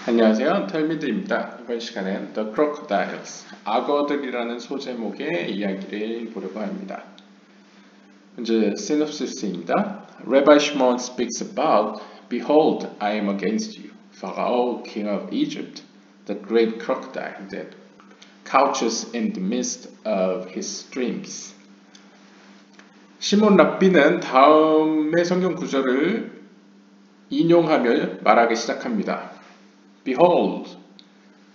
안녕하세요. 텔미드입니다. 이번 시간엔 The Crocodiles, 악어들이라는 소제목의 이야기를 보려고 합니다. 먼저 시놉시스입니다. Rabbi Shimon speaks about, Behold, I am against you, Pharaoh, king of Egypt, the great crocodile that couches in the midst of his streams. 시몬 랍비는 다음의 성경 구절을 인용하며 말하기 시작합니다. Behold,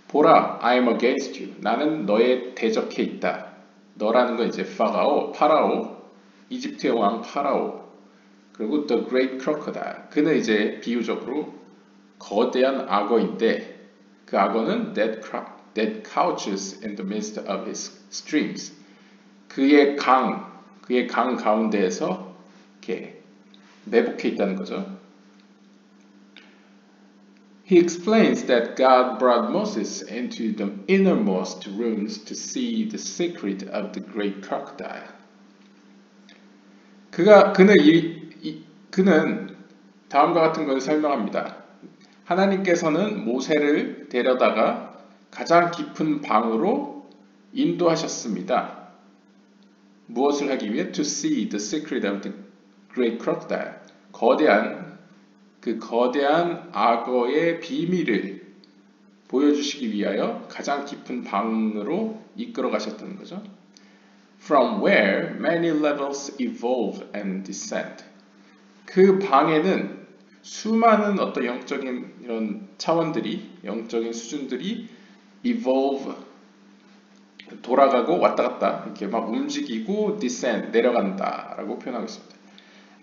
보라, I am against you. 나는 너에 대적해 있다. 너라는 건 이제 파라오, 이집트의 왕 파라오. 그리고 the great crocodile. 그는 이제 비유적으로 거대한 악어인데 그 악어는 that couches in the midst of his streams. 그의 강 가운데에서 이렇게 매복해 있다는 거죠. He explains that God brought Moses into the innermost rooms to see the secret of the great crocodile. 그는 다음과 같은 것을 설명합니다. 하나님께서는 모세를 데려다가 가장 깊은 방으로 인도하셨습니다. 무엇을 하기 위해? To see the secret of the great crocodile. 거대한 악어의 비밀을 보여주시기 위하여 가장 깊은 방으로 이끌어 가셨다는 거죠. From where many levels evolve and descend. 그 방에는 수많은 어떤 영적인 이런 차원들이, 영적인 수준들이 evolve, 돌아가고 왔다 갔다 이렇게 막 움직이고 descend, 내려간다라고 표현하고 있습니다.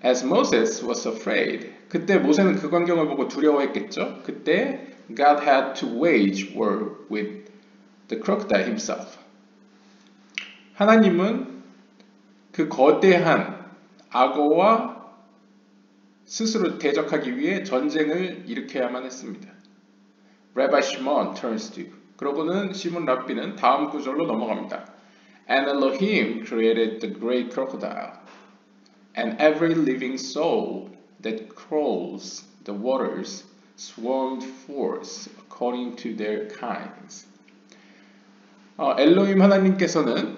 As Moses was afraid, 그때 모세는 그 광경을 보고 두려워했겠죠. 그때 God had to wage war with the crocodile himself. 하나님은 그 거대한 악어와 스스로 대적하기 위해 전쟁을 일으켜야만 했습니다. Rabbi Shimon turns to, 그러고는 시몬 랍비는 다음 구절로 넘어갑니다. And Elohim created the great crocodile. And every living soul that crawls the waters swarmed forth according to their kinds. 엘로힘 하나님께서는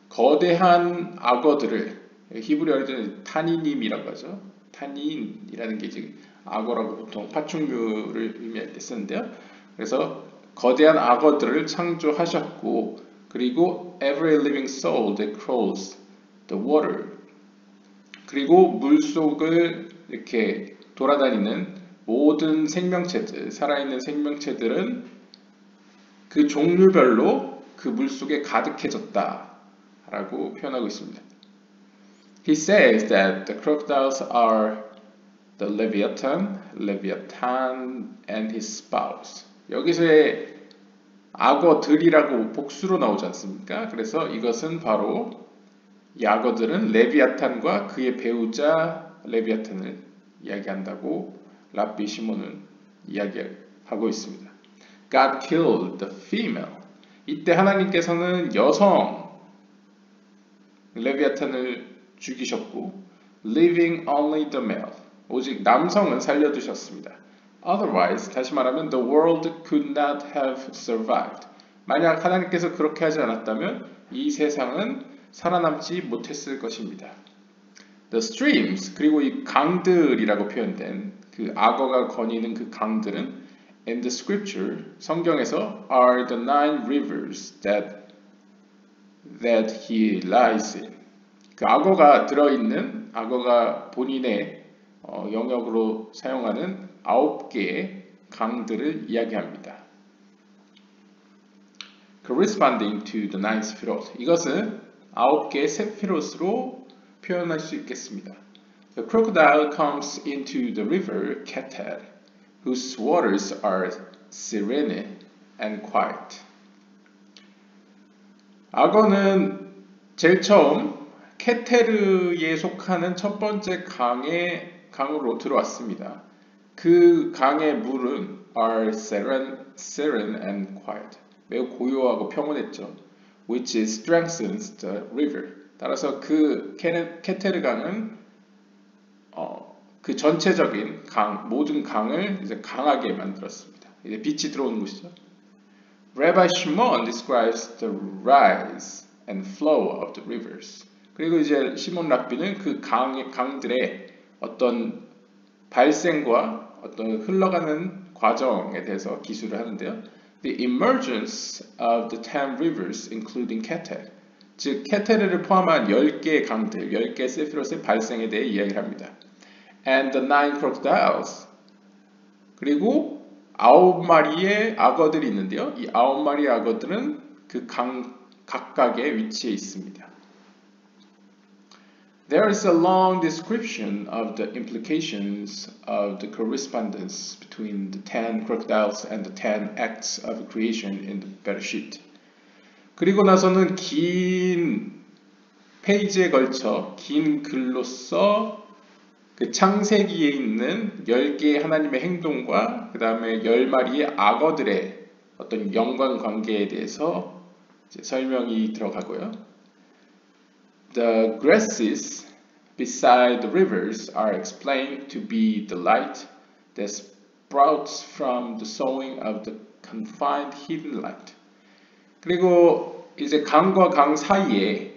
거대한 악어들을, 히브리어로는 타니님이라고 하죠. 타닌이라는 게 이제 악어라고 보통 파충류를 의미할 때 쓰는데요. 그래서 거대한 악어들을 창조하셨고, 그리고 every living soul that crawls the water, 그리고 물속을 이렇게 돌아다니는 모든 생명체들, 살아있는 생명체들은 그 종류별로 그 물속에 가득해졌다라고 표현하고 있습니다. He says that the crocodiles are the Leviathan and his spouse. 여기서의 악어들이라고 복수로 나오지 않습니까? 그래서 이것은 바로 이 악어들은 레비아탄과 그의 배우자 레비아탄을 이야기한다고 랍비 시몬은 이야기하고 있습니다. God killed the female. 이때 하나님께서는 여성 레비아탄을 죽이셨고 leaving only the male. 오직 남성은 살려두셨습니다. Otherwise, 다시 말하면 the world could not have survived. 만약 하나님께서 그렇게 하지 않았다면 이 세상은 살아남지 못했을 것입니다. The streams, 그리고 이 강들이라고 표현된 그 악어가 거니는 그 강들은 in the scripture, 성경에서 are the 9 rivers that he lies in. 그 악어가 들어있는, 악어가 본인의 영역으로 사용하는 9개의 강들을 이야기합니다. Corresponding to the 9 스피롯. 이것은 9개의 세피롯으로 표현할 수 있겠습니다. The crocodile comes into the river Keter, whose waters are serene and quiet. 악어는 제일 처음 케테르에 속하는 첫 번째 강으로 들어왔습니다. 그 강의 물은 are serene and quiet. 매우 고요하고 평온했죠. Which strengthens the river. 따라서 그 케테르 강은 그 전체적인 모든 강을 이제 강하게 만들었습니다. 이제 빛이 들어오는 곳이죠. Rabbi Shimon describes the rise and flow of the rivers. 그리고 이제 시몬 랍비는 그 강들의 어떤 발생과 어떤 흘러가는 과정에 대해서 기술을 하는데요. The emergence of the 10 rivers including Keter. 즉 케테르를 포함한 10개의 강들, 10개의 세피롯의 발생에 대해 이야기를 합니다. And the 9 crocodiles. 그리고 9마리의 악어들이 있는데요. 이 9마리의 악어들은 그 강 각각의 위치에 있습니다. There is a long description of the implications of the correspondence between the 10 crocodiles and the 10 acts of creation in the Bereshit. 그리고 나서는 긴 페이지에 걸쳐 긴 글로써 그 창세기에 있는 10개의 하나님의 행동과 그 다음에 10마리의 악어들의 어떤 연관관계에 대해서 이제 설명이 들어가고요. The grasses beside the rivers are explained to be the light that sprouts from the sowing of the confined hidden light. 그리고 이제 강과 강 사이에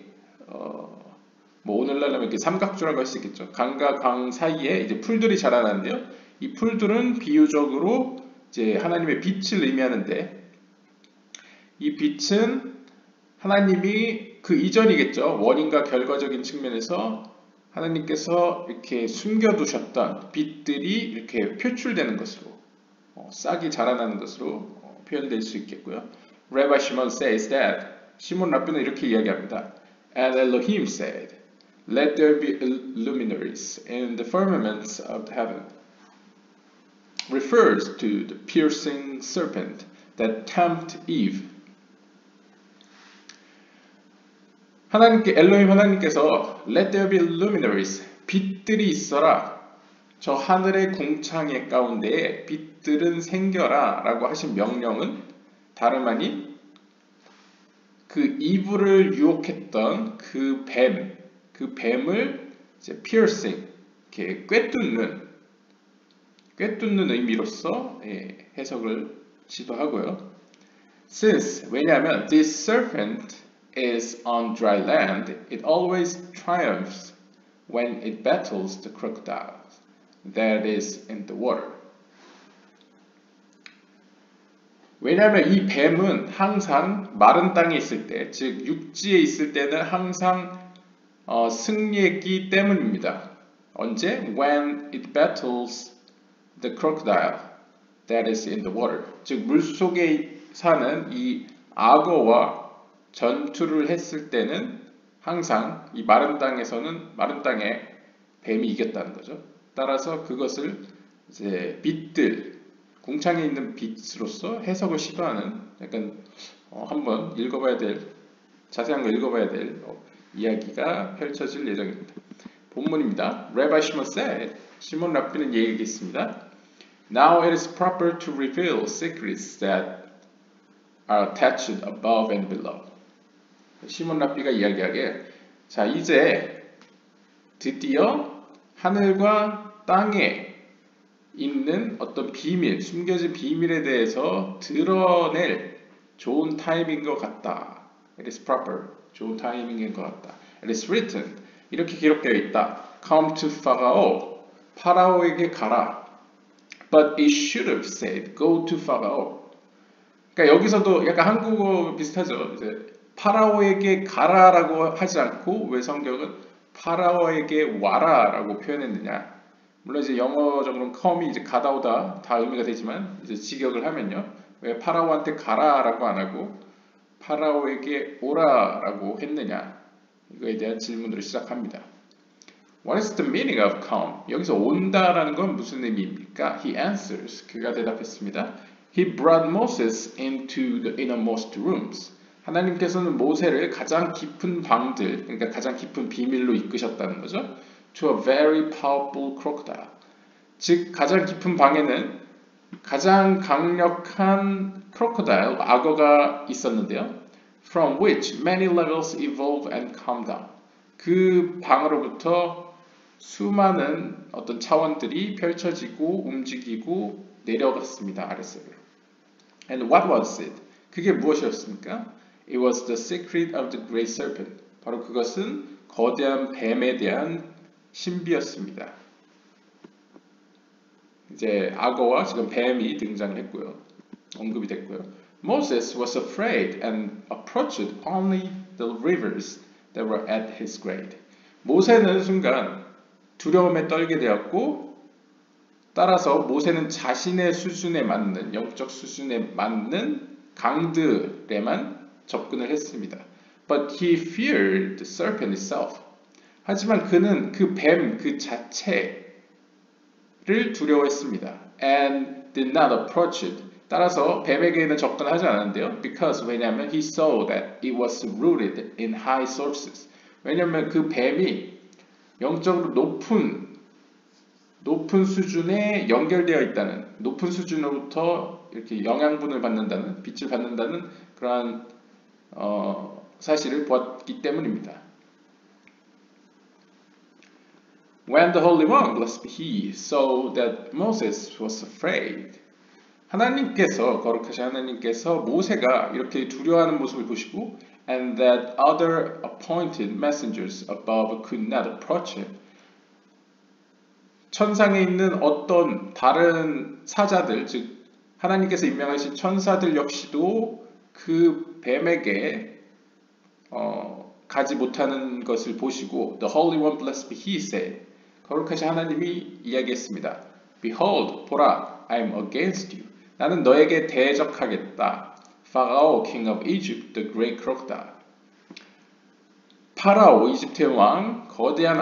뭐 오늘날 하면 이렇게 삼각조라고 할 수 있겠죠. 강과 강 사이에 이제 풀들이 자라나는데요. 이 풀들은 비유적으로 이제 하나님의 빛을 의미하는데 이 빛은 하나님이 그 이전이겠죠. 원인과 결과적인 측면에서 하나님께서 이렇게 숨겨두셨던 빛들이 이렇게 표출되는 것으로 싹이 자라나는 것으로 표현될 수 있겠고요. Rabbi Shimon says that 시몬 랍비는 이렇게 이야기합니다. And Elohim said, Let there be luminaries in the firmaments of the heaven. Refers to the piercing serpent that tempted Eve. 엘로힘 하나님께서 Let there be luminaries, 빛들이 있어라. 저 하늘의 공창의 가운데에 빛들은 생겨라 라고 하신 명령은 다름 아닌 그 이브를 유혹했던 그 뱀을 이제 piercing, 이렇게 꿰뚫는 의미로서 해석을 시도하고요. Since, 왜냐하면 this serpent is on dry land, it always triumphs when it battles the crocodile that is in the water. 왜냐하면 이 뱀은 항상 마른 땅에 있을 때, 즉 육지에 있을 때는 항상 승리했기 때문입니다. 언제? When it battles the crocodile that is in the water. 즉 물속에 사는 이 악어와 전투를 했을 때는 항상 이 마른 땅에 뱀이 이겼다는 거죠. 따라서 그것을 이제 빛들, 공창에 있는 빛으로서 해석을 시도하는 약간 한번 자세한 거 읽어봐야 될 이야기가 펼쳐질 예정입니다. 본문입니다. Rabbi Shimon said, 시몬 랍비는 얘기했습니다. Now it is proper to reveal secrets that are attached above and below. 시몬 랍비가 이야기하기에 자 이제 드디어 하늘과 땅에 있는 어떤 비밀, 숨겨진 비밀에 대해서 드러낼 좋은 타이밍인 것 같다. It is proper. 좋은 타이밍인 것 같다. It is written. 이렇게 기록되어 있다. Come to Pharaoh. 파라오에게 가라. But it should have said, go to Pharaoh. 그러니까 여기서도 약간 한국어 비슷하죠. 이제 파라오에게 가라라고 하지 않고 왜 성경은 파라오에게 와라라고 표현했느냐? 물론 이제 영어적으로는 come이 이제 가다 오다 다 의미가 되지만 이제 직역을 하면요. 왜 파라오한테 가라라고 안 하고 파라오에게 오라라고 했느냐? 이거에 대한 질문으로 시작합니다. What is the meaning of come? 여기서 온다라는 건 무슨 의미입니까? He answers. 그가 대답했습니다. He brought Moses into the innermost rooms. 하나님께서는 모세를 가장 깊은 방들, 그러니까 가장 깊은 비밀로 이끄셨다는 거죠. To a very powerful crocodile. 즉 가장 깊은 방에는 가장 강력한 crocodile, 악어가 있었는데요. From which many levels evolve and come down. 그 방으로부터 수많은 어떤 차원들이 펼쳐지고 움직이고 내려갔습니다. 아랫세로. And what was it? 그게 무엇이었습니까? It was the secret of the great serpent. 바로 그것은 거대한 뱀에 대한 신비였습니다. 이제 악어와 지금 뱀이 등장했고요. 언급이 됐고요. Moses was afraid and approached only the rivers that were at his grade. 모세는 순간 두려움에 떨게 되었고 따라서 모세는 자신의 수준에 맞는 영적 수준에 맞는 강들에만 접근을 했습니다. But he feared the serpent itself. 하지만 그는 그 뱀 그 자체를 두려워했습니다. And did not approach it. 따라서 뱀에게는 접근하지 않았는데요. Because 왜냐하면 he saw that it was rooted in high sources. 왜냐하면 그 뱀이 영적으로 높은 수준에 연결되어 있다는, 높은 수준으로부터 이렇게 영양분을 받는다는, 빛을 받는다는 그러한 사실을 보았기 때문입니다. When the Holy One, blessed be He, saw that Moses was afraid. 하나님께서, 거룩하신 하나님께서 모세가 이렇게 두려워하는 모습을 보시고 and that other appointed messengers above could not approach him. 천상에 있는 어떤 다른 사자들, 즉 하나님께서 임명하신 천사들 역시도 그 뱀에게 가지 못하는 것을 보시고 The Holy One, blessed be He, said. 거룩하신 하나님이 이야기했습니다. Behold, 보라, I am against you. 나는 너에게 대적하겠다. Pharaoh, king of Egypt, the great crocodile. 파라오, 이집트의 왕, 거대한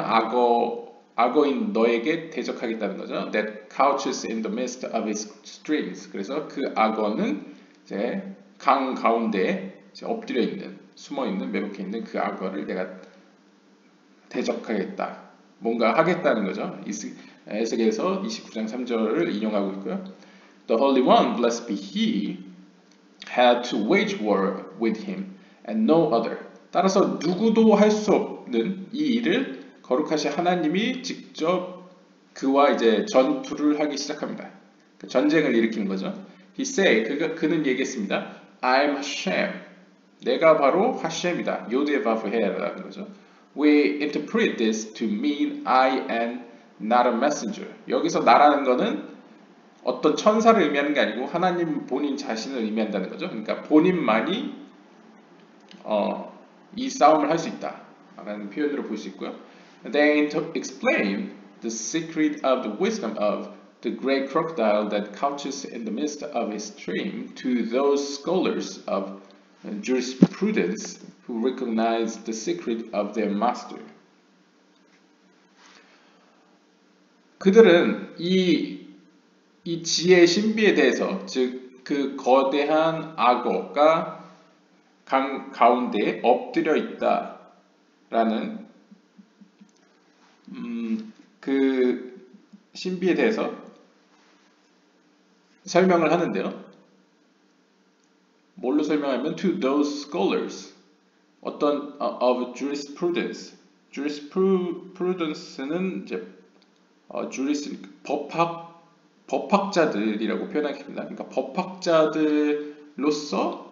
악어인 너에게 대적하겠다는 거죠. That couches in the midst of its streams. 그래서 그 악어는 이제 강 가운데에 이제 엎드려 있는, 숨어 있는, 매복해 있는 그 악어를 내가 대적하겠다. 뭔가 하겠다는 거죠. 에스겔서 29장 3절을 인용하고 있고요. The Holy One, blessed be He, had to wage war with him and no other. 따라서 누구도 할 수 없는 이 일을 거룩하신 하나님이 직접 그와 이제 전투를 하기 시작합니다. 전쟁을 일으키는 거죠. He said, 그는 얘기했습니다. I'm Hashem. 내가 바로 하셴이다. 요드의 바브헤라는 거죠. We interpret this to mean I am not a messenger. 여기서 나라는 거는 어떤 천사를 의미하는 게 아니고 하나님 본인 자신을 의미한다는 거죠. 그러니까 본인만이 이 싸움을 할 수 있다 라는 표현으로 볼 수 있고요. They explain the secret of the wisdom of the great crocodile that couches in the midst of his stream to those scholars of jurisprudence who recognize the secret of their master. 그들은 이 지혜의 신비에 대해서, 즉 그 거대한 악어가 강 가운데에 엎드려 있다라는 그 신비에 대해서 설명을 하는데요. 뭘로 설명하면 to those scholars, 어떤 of jurisprudence. jurisprudence는 이제 법학자들이라고 표현하겠습니다. 그러니까 법학자들로서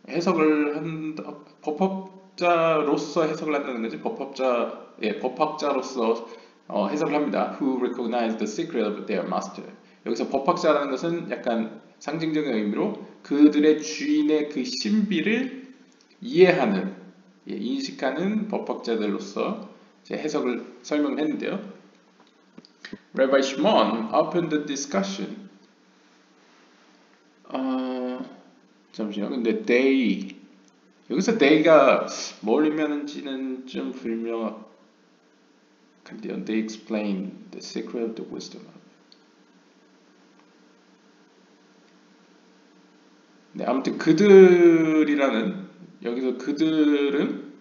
해석을 한다. 법학자로서 해석을 한다는 거지. 법학자로서 해석을 합니다. Who recognize the secret of their master. 여기서 법학자라는 것은 약간 상징적인 의미로 그들의 주인의 그 신비를 이해하는, 인식하는 법학자들로서 해석을 설명했는데요. Rabbi Shimon opened the discussion. 잠시만요. 근데 they, 여기서 they가 뭘 의미하는지는 좀 불명확한데요. They explain the secret of the wisdom. 네, 아무튼 그들이라는, 여기서 그들은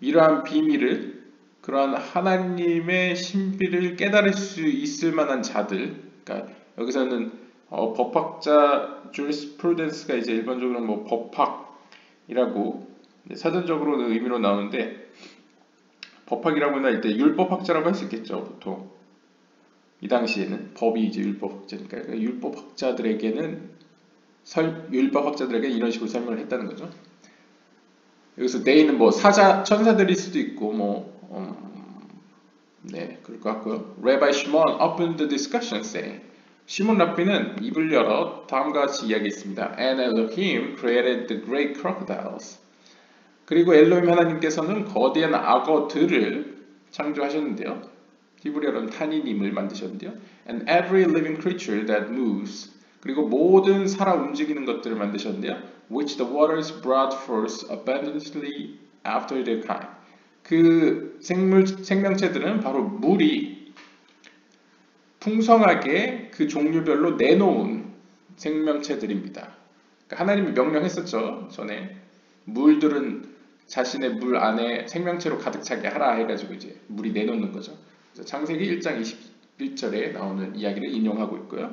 이러한 비밀을, 그러한 하나님의 신비를 깨달을 수 있을 만한 자들, 그러니까 여기서는 법학자, jurisprudence가 이제 일반적으로 뭐 법학이라고 사전적으로는 의미로 나오는데, 법학이라고 할 때 율법학자라고 할 수 있겠죠, 보통. 이 당시에는 법이 이제 율법학자니까 율법학자들에게는 율법학자들에게 이런 식으로 설명을 했다는 거죠. 여기서 they는 뭐 천사들일 수도 있고 네, 그럴 것 같고요. Rabbi Shimon opened the discussion saying, 시몬 랍비는 입을 열어 다음과 같이 이야기했습니다. And Elohim created the great crocodiles. 그리고 엘로힘 하나님께서는 거대한 악어들을 창조하셨는데요. 히브리어로는 타니님을 만드셨는데요. And every living creature that moves. 그리고 모든 살아 움직이는 것들을 만드셨는데요. Which the waters brought forth abundantly after their kind. 그 생명체들은 바로 물이 풍성하게 그 종류별로 내놓은 생명체들입니다. 그러니까 하나님이 명령했었죠. 전에 물들은 자신의 물 안에 생명체로 가득 차게 하라 해가지고 이제 물이 내놓는 거죠. 그래서 창세기 1장 21절에 나오는 이야기를 인용하고 있고요.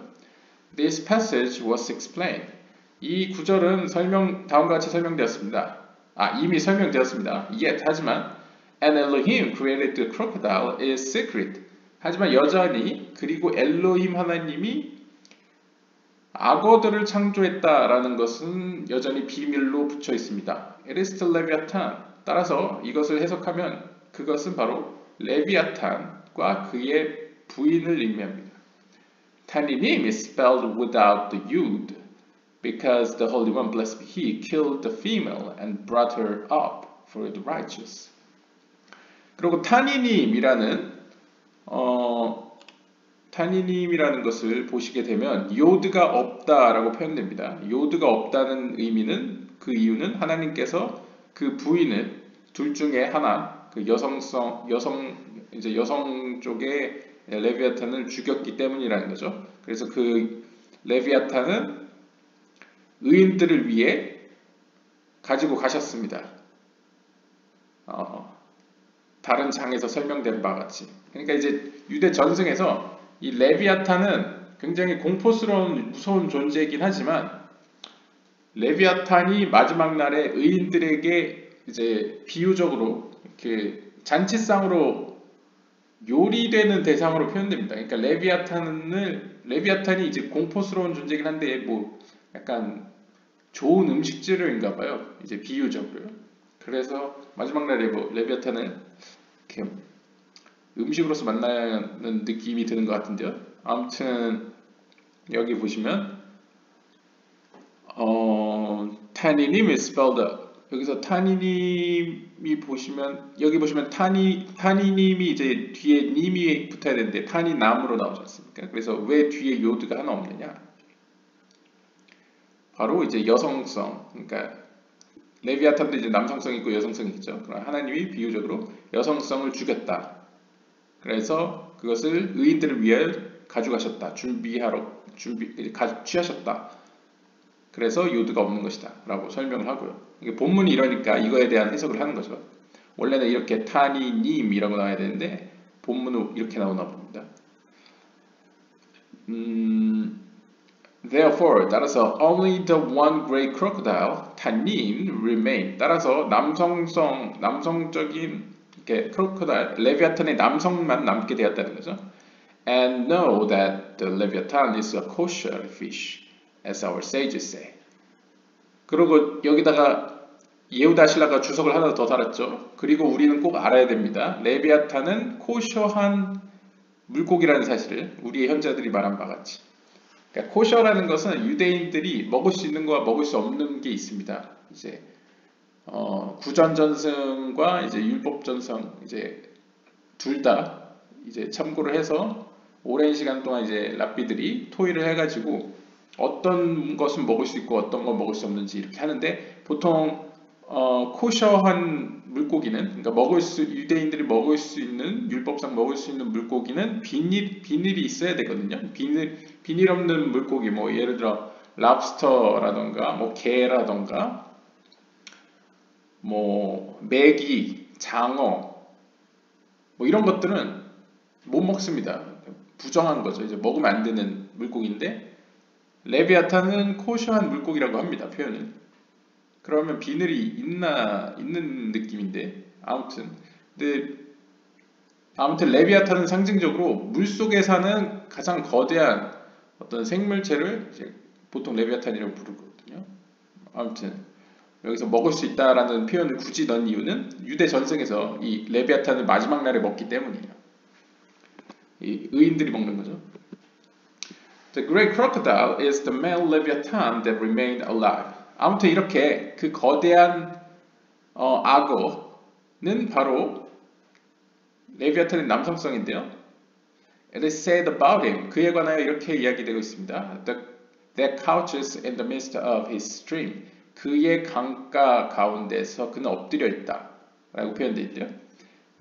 This passage was explained. 이 구절은 다음과 같이 설명되었습니다. 이미 설명되었습니다. Yet, 하지만 And Elohim created the crocodile is secret. 하지만 여전히 그리고 엘로힘 하나님이 악어들을 창조했다라는 것은 여전히 비밀로 붙여 있습니다. It is the Leviathan. 따라서 이것을 해석하면 그것은 바로 레비아탄과 그의 부인을 의미합니다. 타니님 is spelled without the yud because the Holy One, blessed be He, killed the female and brought her up for the righteous. 그리고 타니님이라는 것을 보시게 되면 요드가 없다라고 표현됩니다. 요드가 없다는 의미는 그 이유는 하나님께서 그 부인을 둘 중에 하나 그 여성 쪽의 레비아탄을 죽였기 때문이라는 거죠. 그래서 그 레비아탄은 의인들을 위해 가지고 가셨습니다. 다른 장에서 설명된 바와 같이. 그러니까 이제 유대 전승에서 이 레비아탄은 굉장히 공포스러운 무서운 존재이긴 하지만 레비아탄이 마지막 날에 의인들에게 이제 비유적으로 이렇게 잔치상으로 요리되는 대상으로 표현됩니다. 그러니까 레비아탄이 이제 공포스러운 존재이긴 한데 뭐 약간 좋은 음식재료인가 봐요. 이제 비유적으로요. 그래서 마지막 날에 뭐 레비아탄을 이렇게 음식으로서 만나는 느낌이 드는 것 같은데요. 아무튼 여기 보시면 타니님 is spelled 여기서 타니님이 보시면 여기 보시면 타니님이 이제 뒤에 님이 붙어야 되는데 타니남으로 나오지 않습니까? 그래서 왜 뒤에 요드가 하나 없느냐? 바로 이제 여성성, 그러니까 레비아탄도 이제 남성성이 있고 여성성이 있죠. 그러나 하나님이 비유적으로 여성성을 죽였다. 그래서 그것을 의인들을 위해 가져가셨다. 취하셨다. 그래서 요드가 없는 것이다. 라고 설명을 하고요. 이게 본문이 이러니까 이거에 대한 해석을 하는 거죠. 원래는 이렇게 타니님이라고 나와야 되는데 본문은 이렇게 나오나 봅니다. Therefore, 따라서 only the one great crocodile, 타님, remain. 따라서 남성적인 이렇게 crocodile, 레비아탄의 남성만 남게 되었다는 거죠. And know that the Leviathan is a kosher fish, as our sages say. 그리고 여기다가 예후다 신라가 주석을 하나 더 달았죠. 그리고 우리는 꼭 알아야 됩니다. 레비아탄은 코셔한 물고기라는 사실을 우리의 현자들이 말한 바 같이. 그러니까 코셔라는 것은 유대인들이 먹을 수 있는 거와 먹을 수 없는 게 있습니다. 이제 구전 전승과 이제 율법 전승 이제 둘 다 이제 참고를 해서 오랜 시간 동안 이제 랍비들이 토의를 해가지고 어떤 것은 먹을 수 있고 어떤 건 먹을 수 없는지 이렇게 하는데 보통 코셔한 물고기는 그러니까 유대인들이 먹을 수 있는 율법상 먹을 수 있는 물고기는 비닐이 있어야 되거든요. 비닐 없는 물고기 뭐 예를 들어 랍스터라던가 뭐 게라던가 뭐 메기, 장어 뭐 이런 것들은 못 먹습니다. 부정한 거죠. 이제 먹으면 안 되는 물고기인데 레비아탄은 코셔한 물고기라고 합니다. 표현은. 그러면 비늘이 있는 느낌인데 아무튼 레비아탄은 상징적으로 물속에 사는 가장 거대한 어떤 생물체를 이제 보통 레비아탄이라고 부르거든요. 아무튼 여기서 먹을 수 있다라는 표현을 굳이 넣은 이유는 유대 전승에서 이 레비아탄을 마지막 날에 먹기 때문이에요. 이 의인들이 먹는 거죠. The great crocodile is the male leviathan that remained alive. 아무튼 이렇게 그 거대한 악어는 바로 레비아탄의 남성성인데요. It is said about him. 그에 관하여 이렇게 이야기되고 있습니다. That couches in the midst of his stream. 그의 강가 가운데서 그는 엎드려 있다. 라고 표현되어 있대요.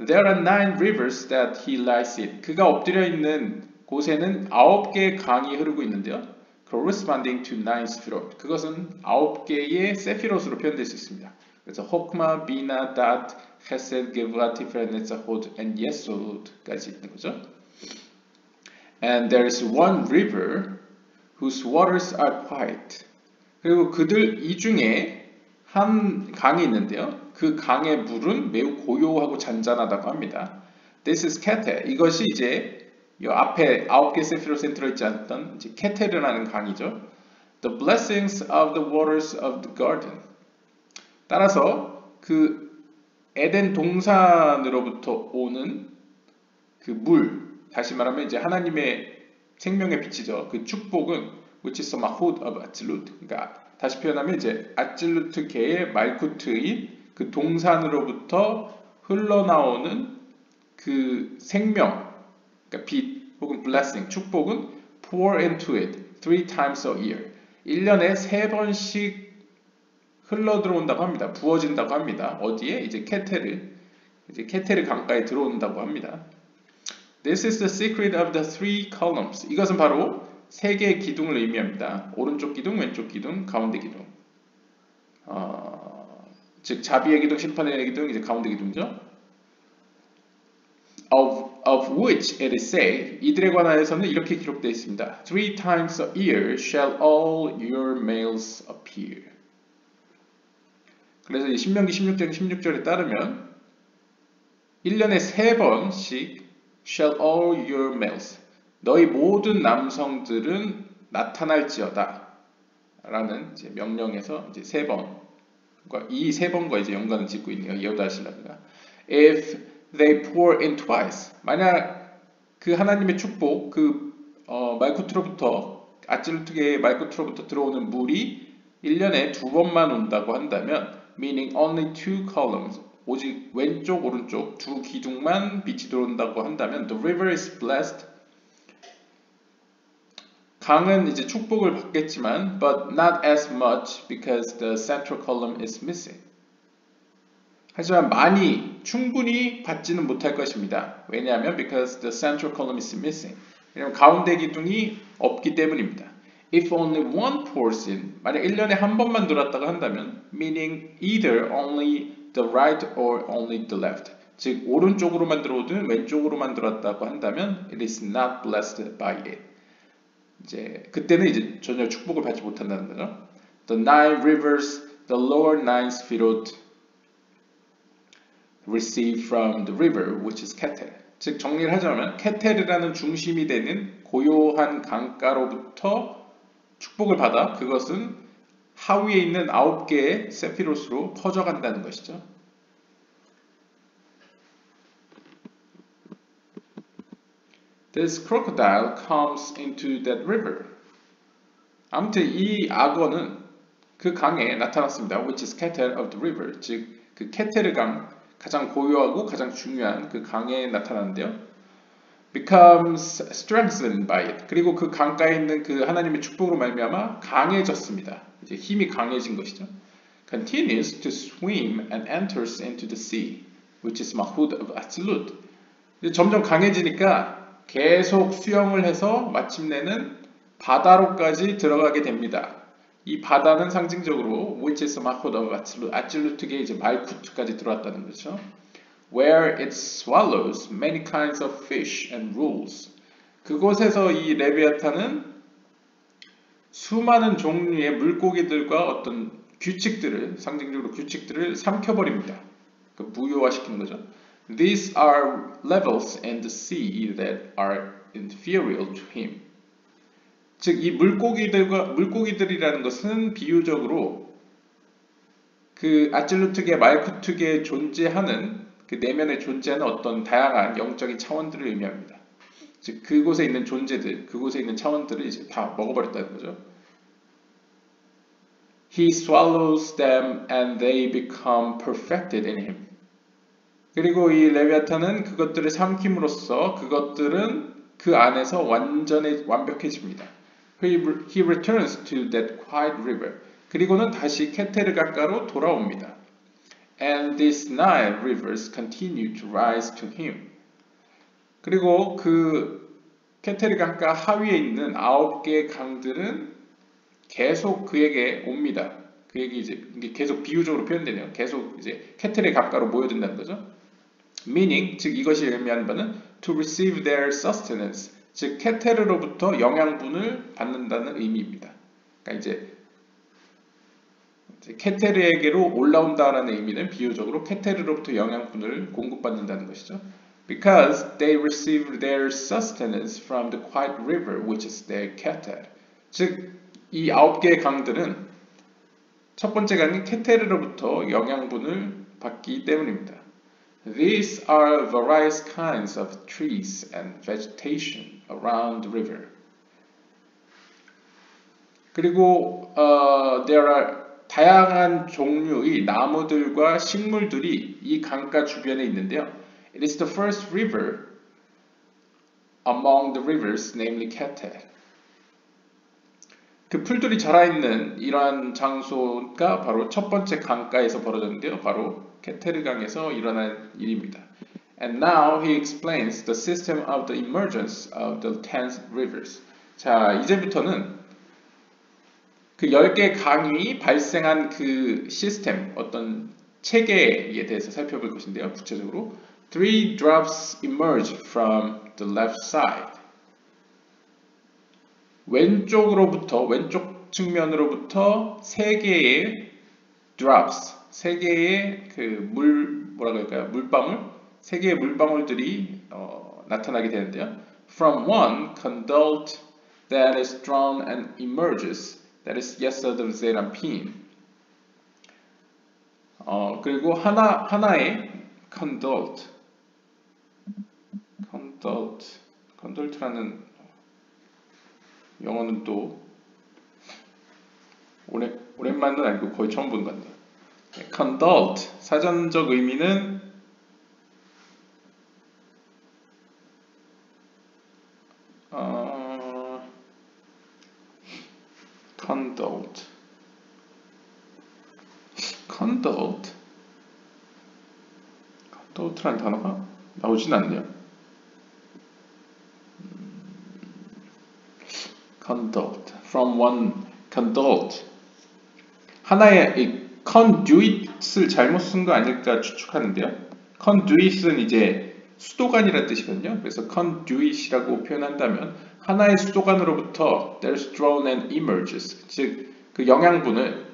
There are 9 rivers that he lies in. 그가 엎드려 있는 곳에는 9개의 강이 흐르고 있는데요. Corresponding to 9 스피롯. 그것은 9개의 세피롯으로 표현될 수 있습니다. 그래서 호크마, 비나, 닷, 헤셋, 게브라, 티프레넷, 호드, and 예소드까지 있는 거죠. And there is one river whose waters are quiet. 그리고 그들 이 중에 한 강이 있는데요. 그 강의 물은 매우 고요하고 잔잔하다고 합니다. This is Keter. 이것이 이제 이 앞에 9개 세피롯에 들어있지 않던 이제 케테르라는 강이죠. The blessings of the waters of the garden. 따라서 그 에덴 동산으로부터 오는 그 물, 다시 말하면 이제 하나님의 생명의 빛이죠. 그 축복은 which is the mahud of Atzilut. 그러니까 다시 표현하면 이제 아찔루트계의 말쿠트인 그 동산으로부터 흘러나오는 그 생명, 그러니까 빛 혹은 blessing, 축복은 pour into it 3 times a year. 1년에 3번씩 흘러 들어온다고 합니다. 부어진다고 합니다. 어디에? 이제 케테르 강가에 들어온다고 합니다. This is the secret of the 3 columns. 이것은 바로 3개의 기둥을 의미합니다. 오른쪽 기둥, 왼쪽 기둥, 가운데 기둥. 즉 자비의 기둥, 심판의 기둥, 이제 가운데 기둥이죠. Of which it is said, 이들에 관하여서는 이렇게 기록되어 있습니다. 3 times a year shall all your males appear. 그래서 이 신명기 16장 16절에 따르면 1년에 3번씩 shall all your males, 너희 모든 남성들은 나타날지어다 라는 이제 명령에서 이제 3번, 이 3번과 이제 연관을 짓고 있네요. 여호다 신라가 if they pour in twice, 만약 그 하나님의 축복, 그 말쿠트로부터 아찔루트계의 말쿠트로부터 들어오는 물이 1년에 2번만 온다고 한다면 meaning only 2 columns, 오직 왼쪽 오른쪽 2 기둥만 빛이 들어온다고 한다면 the river is blessed. 강은 이제 축복을 받겠지만 but not as much because the central column is missing. 하지만 많이 충분히 받지는 못할 것입니다. 왜냐하면 because the central column is missing. 왜냐하면 가운데 기둥이 없기 때문입니다. If only one pours in, 만약 1년에 한 번만 들어왔다고 한다면 meaning either only the right or only the left. 즉 오른쪽으로만 들어오든 왼쪽으로만 들어왔다고 한다면 it is not blessed by it. 이제 그때는 이제 전혀 축복을 받지 못한다는 거죠. The 9 rivers, the lower 9 스피롯 receive from the river which is Keter. 즉 정리를 하자면 케테르라는 중심이 되는 고요한 강가로부터 축복을 받아 그것은 하위에 있는 9개의 세피롯으로 퍼져간다는 것이죠. This crocodile comes into that river. 아무튼 이 악어는 그 강에 나타났습니다. Which is Keter of the river. 즉 그 케테르 강, 가장 고요하고 가장 중요한 그 강에 나타나는데요. Becomes strengthened by it. 그리고 그 강가에 있는 그 하나님의 축복으로 말미암아 강해졌습니다. 이제 힘이 강해진 것이죠. Continues to swim and enters into the sea, which is mahud of Atzilut. 점점 강해지니까 계속 수영을 해서 마침내는 바다로까지 들어가게 됩니다. 이 바다는 상징적으로 which is mahud of Atzilut, 아찔루트계 이제 말쿠트까지 들어왔다는 거죠. Where it swallows many kinds of fish and rules. 그곳에서 이 레비아탄은 수많은 종류의 물고기들과 어떤 규칙들을, 상징적으로 규칙들을 삼켜버립니다. 무효화시키는 거죠. These are levels in the sea that are inferior to him. 즉 이 물고기들이라는 것은 비유적으로 그 아질루트계 말쿠트계에 존재하는 그 내면에 존재하는 어떤 다양한 영적인 차원들을 의미합니다. 즉 그곳에 있는 존재들, 그곳에 있는 차원들을 이제 다 먹어버렸다는 거죠. He swallows them and they become perfected in him. 그리고 이 레비아탄은 그것들을 삼킴으로써 그것들은 그 안에서 완벽해집니다. He returns to that quiet river. 그리고는 다시 케테르 강가로 돌아옵니다. And these 9 rivers continue to rise to him. 그리고 그 케테르 강가 하위에 있는 9개의 강들은 계속 그에게 옵니다. 그에게 이제 계속 비유적으로 표현되네요. 계속 이제 케테르 강가로 모여든다는 거죠. Meaning, 즉 이것이 의미하는 바는 to receive their sustenance, 즉 케테르로부터 영양분을 받는다는 의미입니다. 그러니까 이제 케테르에게로 올라온다라는 의미는 비유적으로 케테르로부터 영양분을 공급받는다는 것이죠. Because they receive their sustenance from the quiet river, which is their Keter. 즉, 이 9개의 강들은 첫 번째 강인 케테르로부터 영양분을 받기 때문입니다. These are various kinds of trees and vegetation around the river. 그리고 there are 다양한 종류의 나무들과 식물들이 이 강가 주변에 있는데요. It is the first river among the rivers, namely Keter. 그 풀들이 자라있는 이러한 장소가 바로 첫 번째 강가에서 벌어졌는데요. 바로 케테르 강에서 일어난 일입니다. And now he explains the system of the emergence of the 10 rivers. 자, 이제부터는 그 10개 강이 발생한 그 시스템, 어떤 체계에 대해서 살펴볼 것인데요. 구체적으로 3 drops emerge from the left side. 왼쪽 측면으로부터 3개의 drops, 3개의 그 뭐라고 할까요? 물방울, 3개의 물방울들이 나타나게 되는데요. From one conduct that is drawn and emerges, that is yesod of Zerampin. 그리고 하나의 conduct라는 영어는 또 오랜만은 아니고 거의 처음 본 건데. conduct 사전적 의미는 conduct라는 단어가 나오진 않네요. conduct 하나의 이 conduit을 잘못 쓴 거 아닐까 추측하는데요. conduit은 이제 수도관이라는 뜻이거든요. 그래서 conduit이라고 표현한다면 하나의 수도관으로부터 there's drawn and emerges, 즉 그 영양분을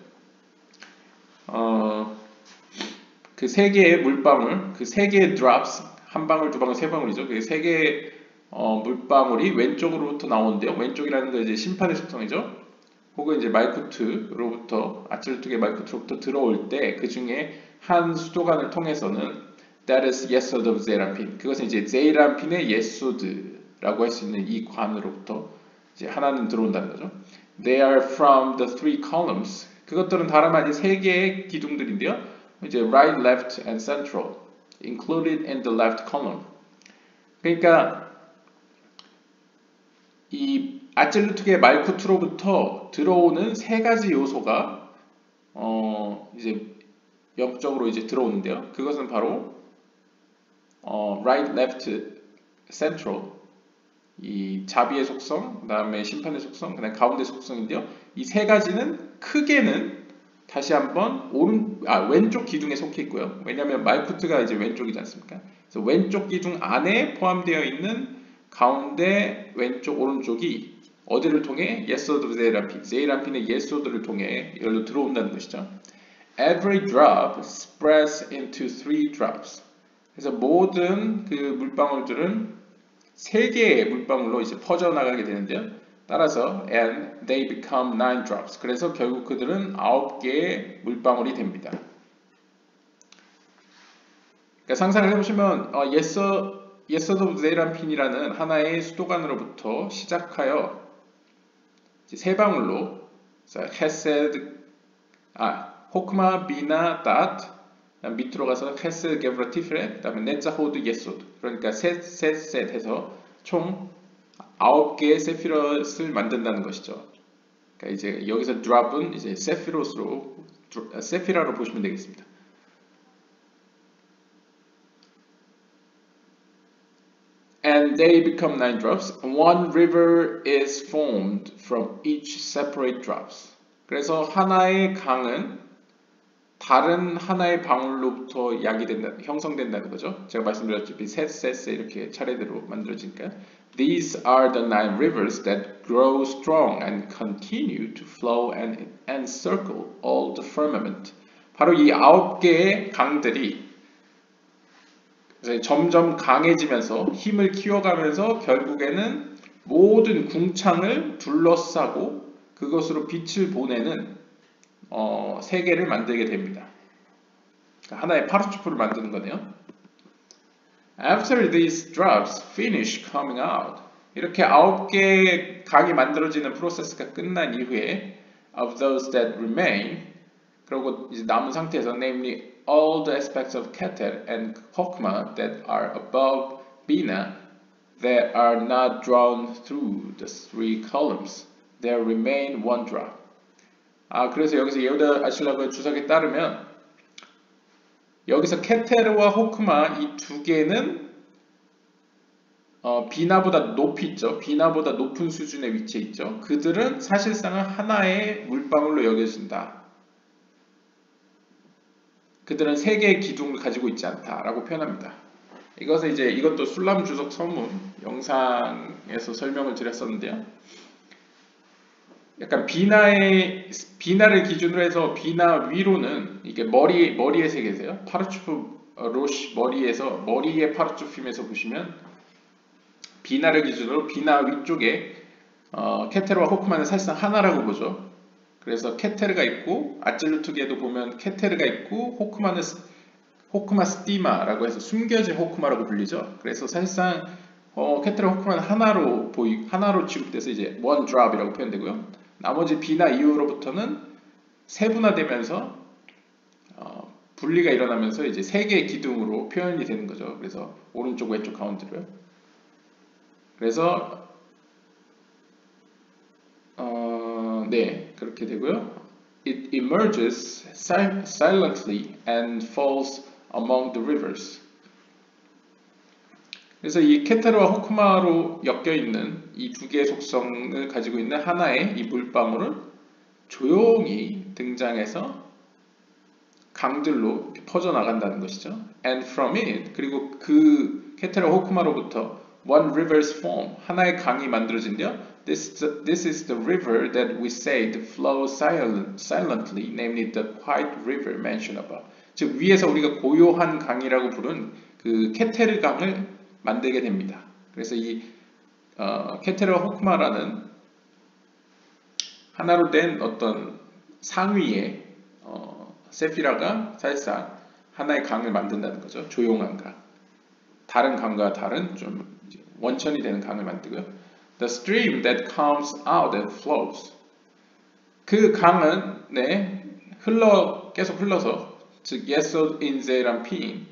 그 3개의 물방울, 그 3개의 drops, 한 방울, 두 방울, 세 방울이죠. 그 3개의 물방울이 왼쪽으로부터 나오는데요. 왼쪽이라는 건 이제 심판의 속성이죠. 혹은 이제 말쿠트로부터 아찔투게 말쿠트로부터 들어올 때 그 중에 한 수도관을 통해서는 that is yesod of Zerampin. 그것은 이제 제이람핀의 예소드라고 할 수 있는 이 관으로부터 이제 하나는 들어온다는 거죠. They are from the 3 columns. 그것들은 다름 아닌 3개의 기둥들인데요. 이제 right, left, and central, included in the left column. 그러니까 이 아찔루트계 말쿠트로부터 들어오는 3가지 요소가 이제 영적으로 이제 들어오는데요. 그것은 바로 right, left, central, 이 자비의 속성, 그 다음에 심판의 속성, 그 다음에 가운데 속성인데요. 이 3가지는 크게는 다시 한번 왼쪽 기둥에 속해 있고요. 왜냐하면 말쿠트가 이제 왼쪽이지 않습니까? 그래서 왼쪽 기둥 안에 포함되어 있는 가운데 왼쪽 오른쪽이 어디를 통해? 예소드 제이람핀, 제이람핀의 예소드를 통해 여기로 들어온다는 것이죠. Every drop spreads into 3 drops. 그래서 모든 그 물방울들은 3개의 물방울로 이제 퍼져나가게 되는데요. 따라서 and they become 9 drops. 그래서 결국 그들은 9개의 물방울이 됩니다. 그러니까 상상을 해보시면 예서드 제이란핀이라는 하나의 수도관으로부터 시작하여 이제 세 방울로 헤세드, 호크마, 비나, 닷, 밑으로 가서 헤세드, 게브라, 티프렛, 그 다음에 네자호드, 예소드. 그러니까 셋 해서 총 9개의 세피롯을 만든다는 것이죠. 그러니까 이제 여기서 드랍은 이제 세피라로 보시면 되겠습니다. And they become 9 drops. One river is formed from each separate drops. 그래서 하나의 강은 다른 하나의 방울로부터 형성된다는 거죠. 제가 말씀드렸듯이 셋 이렇게 차례대로 만들어지니까. These are the 9 rivers that grow strong and continue to flow and encircle all the firmament. 바로 이 9개의 강들이 점점 강해지면서 힘을 키워가면서 결국에는 모든 궁창을 둘러싸고 그것으로 빛을 보내는 세계를 만들게 됩니다. 하나의 파르추프를 만드는 거네요. After these drops finish coming out, 이렇게 9개의 강이 만들어지는 프로세스가 끝난 이후에 of those that remain, 그리고 이제 남은 상태에서 namely all the aspects of Keter and Chokmah that are above Bina that are not drawn through the 3 columns, there remain 1 drop. 그래서 여기서 예후다 아슐라브의 주석에 따르면 여기서 케테르와 호크마 이 두 개는 비나보다 높이 있죠. 비나보다 높은 수준에 위치해 있죠. 그들은 사실상은 하나의 물방울로 여겨진다. 그들은 세 개의 기둥을 가지고 있지 않다라고 표현합니다. 이것도 술람 주석 서문 영상에서 설명을 드렸었는데요. 약간 비나를 기준으로 해서 비나 위로는 이게 머리의 세계세요. 파르추프 로시 머리의 파르추프임에서 보시면 비나를 기준으로 비나 위쪽에 케테르와 호크마는 사실상 하나라고 보죠. 그래서 케테르가 있고 아찔루트기에도 보면 케테르가 있고 호크마 스티마라고 해서 숨겨진 호크마라고 불리죠. 그래서 사실상 케테르 호크마는 하나로 취급돼서 이제 one drop이라고 표현되고요. 나머지 비나 이후로부터는 세분화되면서 분리가 일어나면서 이제 세 개의 기둥으로 표현이 되는 거죠. 그래서 오른쪽, 왼쪽, 가운데로요. 그래서 네, 그렇게 되고요. It emerges silently and falls among the rivers. 그래서 이 케테르와 호크마로 엮여있는 이 두 개의 속성을 가지고 있는 하나의 이 물방울은 조용히 등장해서 강들로 퍼져나간다는 것이죠. And from it, 그리고 그 케테르와 호크마로부터 one river's form, 하나의 강이 만들어진대요. This is the river that we say to flow silently, namely the quiet river mentioned above. 즉 위에서 우리가 고요한 강이라고 부른 그 케테르 강을 만들게 됩니다. 그래서 이 케테르와 호크마라는 하나로 된 어떤 상위의 세피라가 사실상 하나의 강을 만든다는 거죠. 조용한 강. 다른 강과 다른 좀 원천이 되는 강을 만들고요. The stream that comes out and flows. 그 강은 계속 흘러서 즉 예소드 인 제이란핀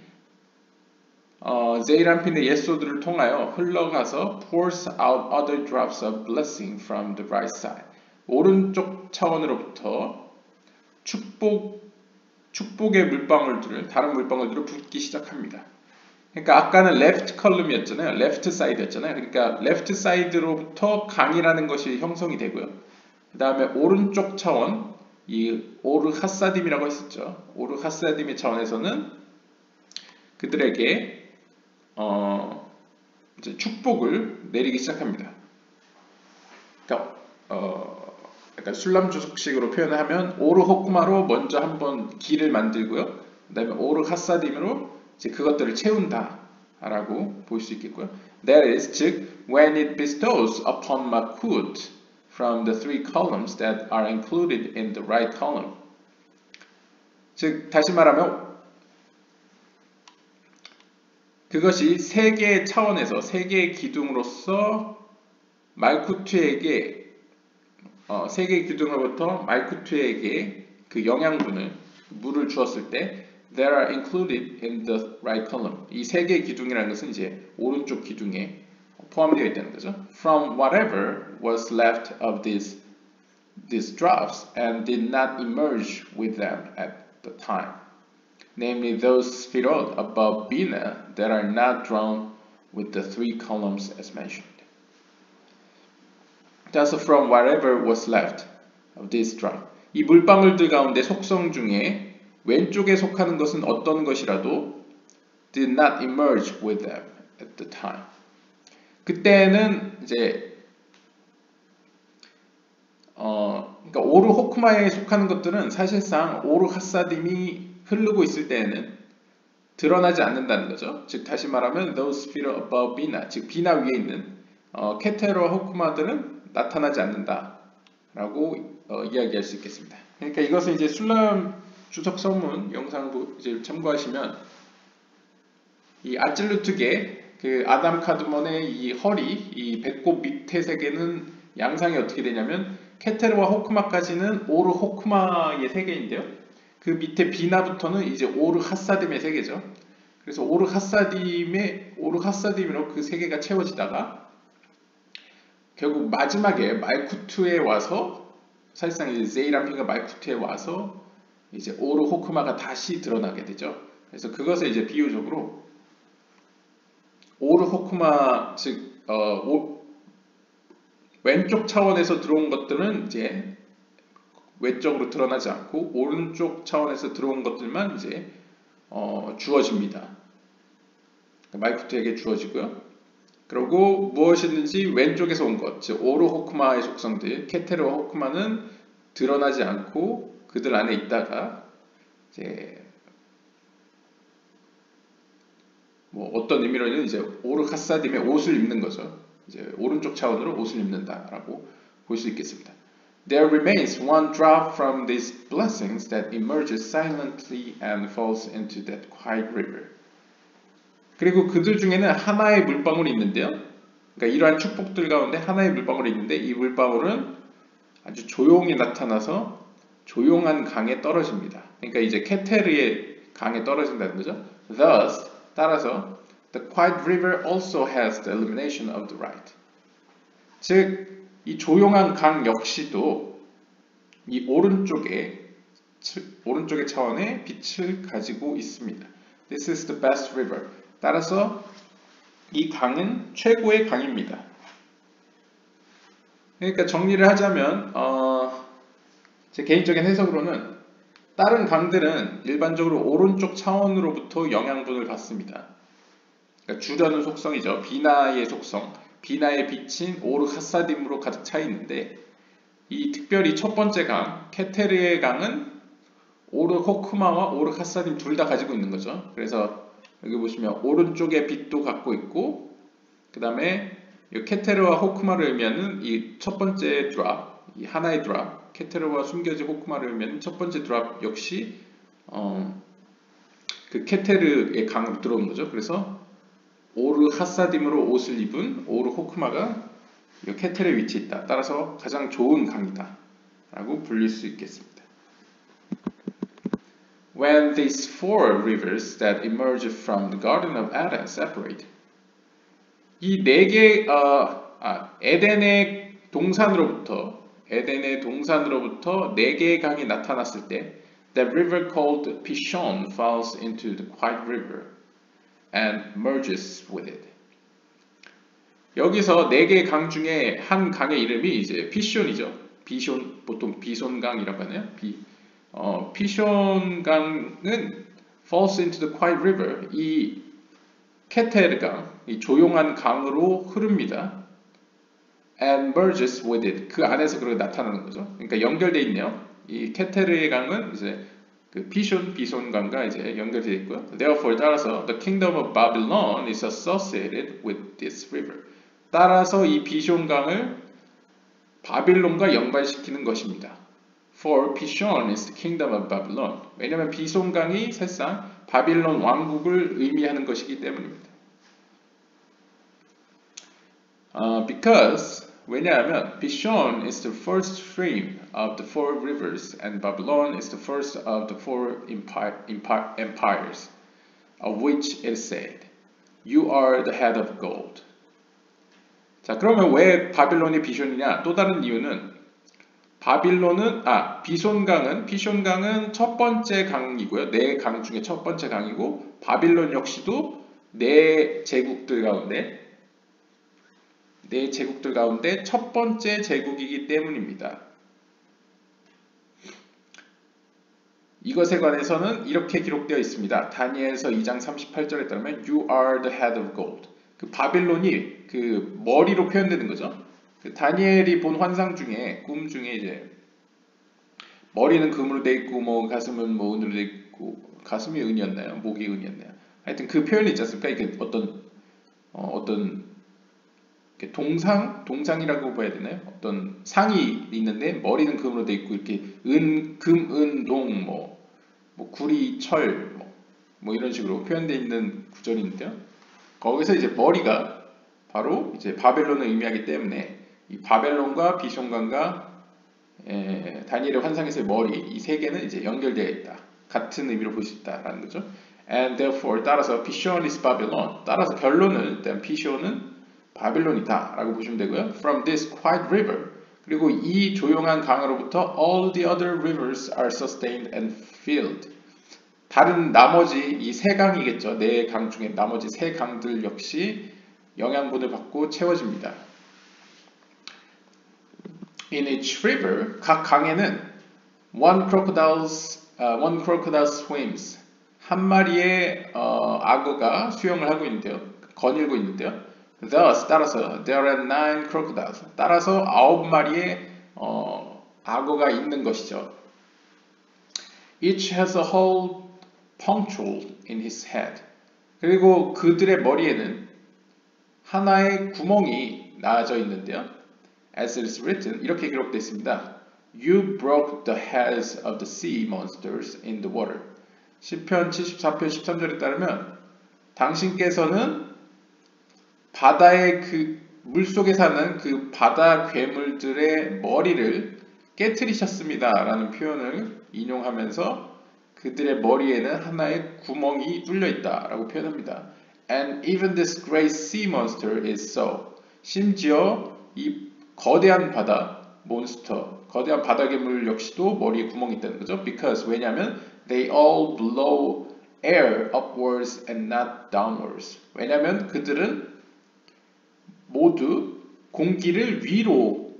제이란핀의 예소드를 통하여 흘러가서 pours out other drops of blessing from the right side. 오른쪽 차원으로부터 축복의 물방울들을 다른 물방울들을 붓기 시작합니다. 그러니까 아까는 left column이었잖아요. left side였잖아요. 그러니까 left side로부터 강이라는 것이 형성이 되고요. 그 다음에 오른쪽 차원, 이 오르 하사딤이라고 했었죠. 오르 하사딤의 차원에서는 그들에게 이제 축복을 내리기 시작합니다. 그러니까 약간 술람 주석식으로 표현을 하면 오르 호크마로 먼저 한번 길을 만들고요. 그 다음에 오르 하사딤으로 이제 그것들을 채운다 라고 볼 수 있겠고요. That is, 즉 when it bestows upon Makut from the three columns that are included in the right column. 즉 다시 말하면 그것이 세 개의 차원에서 세 개의 기둥으로서 말쿠트에게 세 개의 기둥으로부터 말쿠트에게 그 영양분을 물을 주었을 때 that are included in the right column. 이 세 개의 기둥이라는 것은 이제 오른쪽 기둥에 포함되어 있다는 거죠. From whatever was left of these drops and did not emerge with them at the time. Namely those spheroid above Bina that are not drawn with the three columns as mentioned. Thus from whatever was left of this drop. 이 물방울들 가운데 속성 중에 왼쪽에 속하는 것은 어떤 것이라도 did not emerge with them at the time. 그때는 이제 그러니까 오르 호크마에 속하는 것들은 사실상 오르 하사딤이 흐르고 있을 때에는 드러나지 않는다는 거죠. 즉 다시 말하면 those spheroid above Bina, 즉 비나 위에 있는 케테르와 호크마들은 나타나지 않는다라고 이야기할 수 있겠습니다. 그러니까 이것은 이제 술람 주석 서문 영상 이제 참고하시면 이 아찔루트계 그 아담 카드먼의 이 허리, 이 배꼽 밑에 세계는 양상이 어떻게 되냐면 케테르와 호크마까지는 오르 호크마의 세계인데요. 그 밑에 비나부터는 이제 오르 하사딤의 세계죠. 그래서 오르 하사딤으로 그 세계가 채워지다가 결국 마지막에 말쿠트에 와서 사실상 이제 제이람핀과 말쿠트에 와서 이제 오르 호크마가 다시 드러나게 되죠. 그래서 그것을 이제 비유적으로 오르 호크마 즉 왼쪽 차원에서 들어온 것들은 이제 외적으로 드러나지 않고 오른쪽 차원에서 들어온 것들만 이제 주어집니다. 말쿠트에게 주어지고요. 그리고 무엇이든지 왼쪽에서 온 것, 즉 오르 호크마의 속성들, 케테르와 호크마는 드러나지 않고 그들 안에 있다가 이제 뭐 어떤 의미로는 이제 오르 하사딤의 옷을 입는 거죠. 이제 오른쪽 차원으로 옷을 입는다라고 볼 수 있겠습니다. There remains one drop from these blessings that emerges silently and falls into that quiet river. 그리고 그들 중에는 하나의 물방울이 있는데요. 그러니까 이러한 축복들 가운데 하나의 물방울이 있는데 이 물방울은 아주 조용히 나타나서 조용한 강에 떨어집니다. 그러니까 이제 케테르의 강에 떨어진다는 거죠. Thus, 따라서 the quiet river also has the illumination of the right. 즉 이 조용한 강 역시도 이 오른쪽의 차원의 빛을 가지고 있습니다. This is the best river. 따라서 이 강은 최고의 강입니다. 그러니까 정리를 하자면 제 개인적인 해석으로는 다른 강들은 일반적으로 오른쪽 차원으로부터 영양분을 받습니다. 그러니까 주려는 속성이죠. 비나의 속성. 비나의 빛인 오르 하사딤으로 가득 차 있는데 이 특별히 첫 번째 강, 케테르의 강은 오르 호크마와 오르 하사딤 둘 다 가지고 있는 거죠. 그래서 여기 보시면 오른쪽에 빛도 갖고 있고 그 다음에 케테르와 호크마를 의미하는 이 첫 번째 드랍, 이 하나의 드랍, 케테르와 숨겨진 호크마를 의미하는 첫 번째 드랍 역시 그 케테르의 강으로 들어오는 거죠. 그래서 오르 하사딤으로 옷을 입은 오르 호크마가 케텔의 위치에 있다. 따라서 가장 좋은 강이다 라고 불릴 수 있겠습니다. When these four rivers that emerge from the Garden of Eden separate, 이 네 개 에덴의 동산으로부터 네 개의 강이 나타났을 때, that river called Pishon falls into the quiet river and merges with it. 여기서 네 개의 강 중에 한 강의 이름이 이제 피숀이죠. 보통 비손강이라고 하네요. 피숀강은 falls into the quiet river. 이 케테르 강, 이 조용한 강으로 흐릅니다. and merges with it. 그 안에서 그렇게 나타나는 거죠. 그러니까 연결되어 있네요. 이 케테르의 강은 이제 그 비손강과 이제 연결되어 있고요. Therefore, 따라서 the kingdom of Babylon is associated with this river. 따라서 이 비손강을 바빌론과 연관시키는 것입니다. For Pishon is the kingdom of Babylon. 왜냐하면 비손강이 사실상 바빌론 왕국을 의미하는 것이기 때문입니다. Because 왜냐하면 Pishon is the first stream of the four rivers and Babylon is the first of the four empires of which it is said, You are the head of gold. 자, 그러면 왜 바빌론이 비숑이냐? 또 다른 이유는 비숑강은 첫 번째 강이고요. 네 강 중에 첫 번째 강이고 바빌론 역시도 네 제국들 가운데 첫 번째 제국이기 때문입니다. 이것에 관해서는 이렇게 기록되어 있습니다. 다니엘서 2장 38절에 따르면 You are the head of gold. 그 바빌론이 그 머리로 표현되는 거죠. 그 다니엘이 본 환상 중에 꿈 중에 이제 머리는 금으로 돼 있고 뭐 가슴은 뭐 은으로 돼 있고 가슴이 은이었나요? 목이 은이었나요? 하여튼 그 표현이 있지 않습니까? 이게 어떤 동상이라고 봐야 되나요? 어떤 상이 있는데 머리는 금으로 돼 있고 이렇게 금, 은, 동, 뭐 구리, 철, 뭐 이런 식으로 표현되어 있는 구절이 있는데요. 거기서 이제 머리가 바로 이제 바벨론을 의미하기 때문에 이 바벨론과 비숑강과 다니엘의 환상에서의 머리 이 세 개는 이제 연결되어 있다. 같은 의미로 볼 수 있다라는 거죠. And therefore 따라서 Pishon is Babylon. 따라서 결론은 일단 피숑은 바빌론이다 라고 보시면 되고요. From this quiet river 그리고 이 조용한 강으로부터 all the other rivers are sustained and filled. 다른 나머지 이 세 강이겠죠. 네 강 중에 나머지 세 강들 역시 영양분을 받고 채워집니다. In each river 각 강에는 one crocodile swims 한 마리의 악어가 수영을 하고 있는데요. 거닐고 있는데요. Thus 따라서 there are 9 crocodiles 따라서 9마리의 악어가 있는 것이죠. Each has a hole punctured in his head. 그리고 그들의 머리에는 하나의 구멍이 나져 있는데요. As it is written 이렇게 기록되어 있습니다. You broke the heads of the sea monsters in the water. 시편 74편 13절에 따르면 당신께서는 바다의 그 물속에 사는 그 바다 괴물들의 머리를 깨트리셨습니다. 라는 표현을 인용하면서 그들의 머리에는 하나의 구멍이 뚫려 있다. 라고 표현합니다. And even this great sea monster is so. 심지어 이 거대한 바다 몬스터, 거대한 바다 괴물 역시도 머리에 구멍이 있다는 거죠. Because 왜냐하면 they all blow air upwards and not downwards. 왜냐하면 그들은 모두 공기를 위로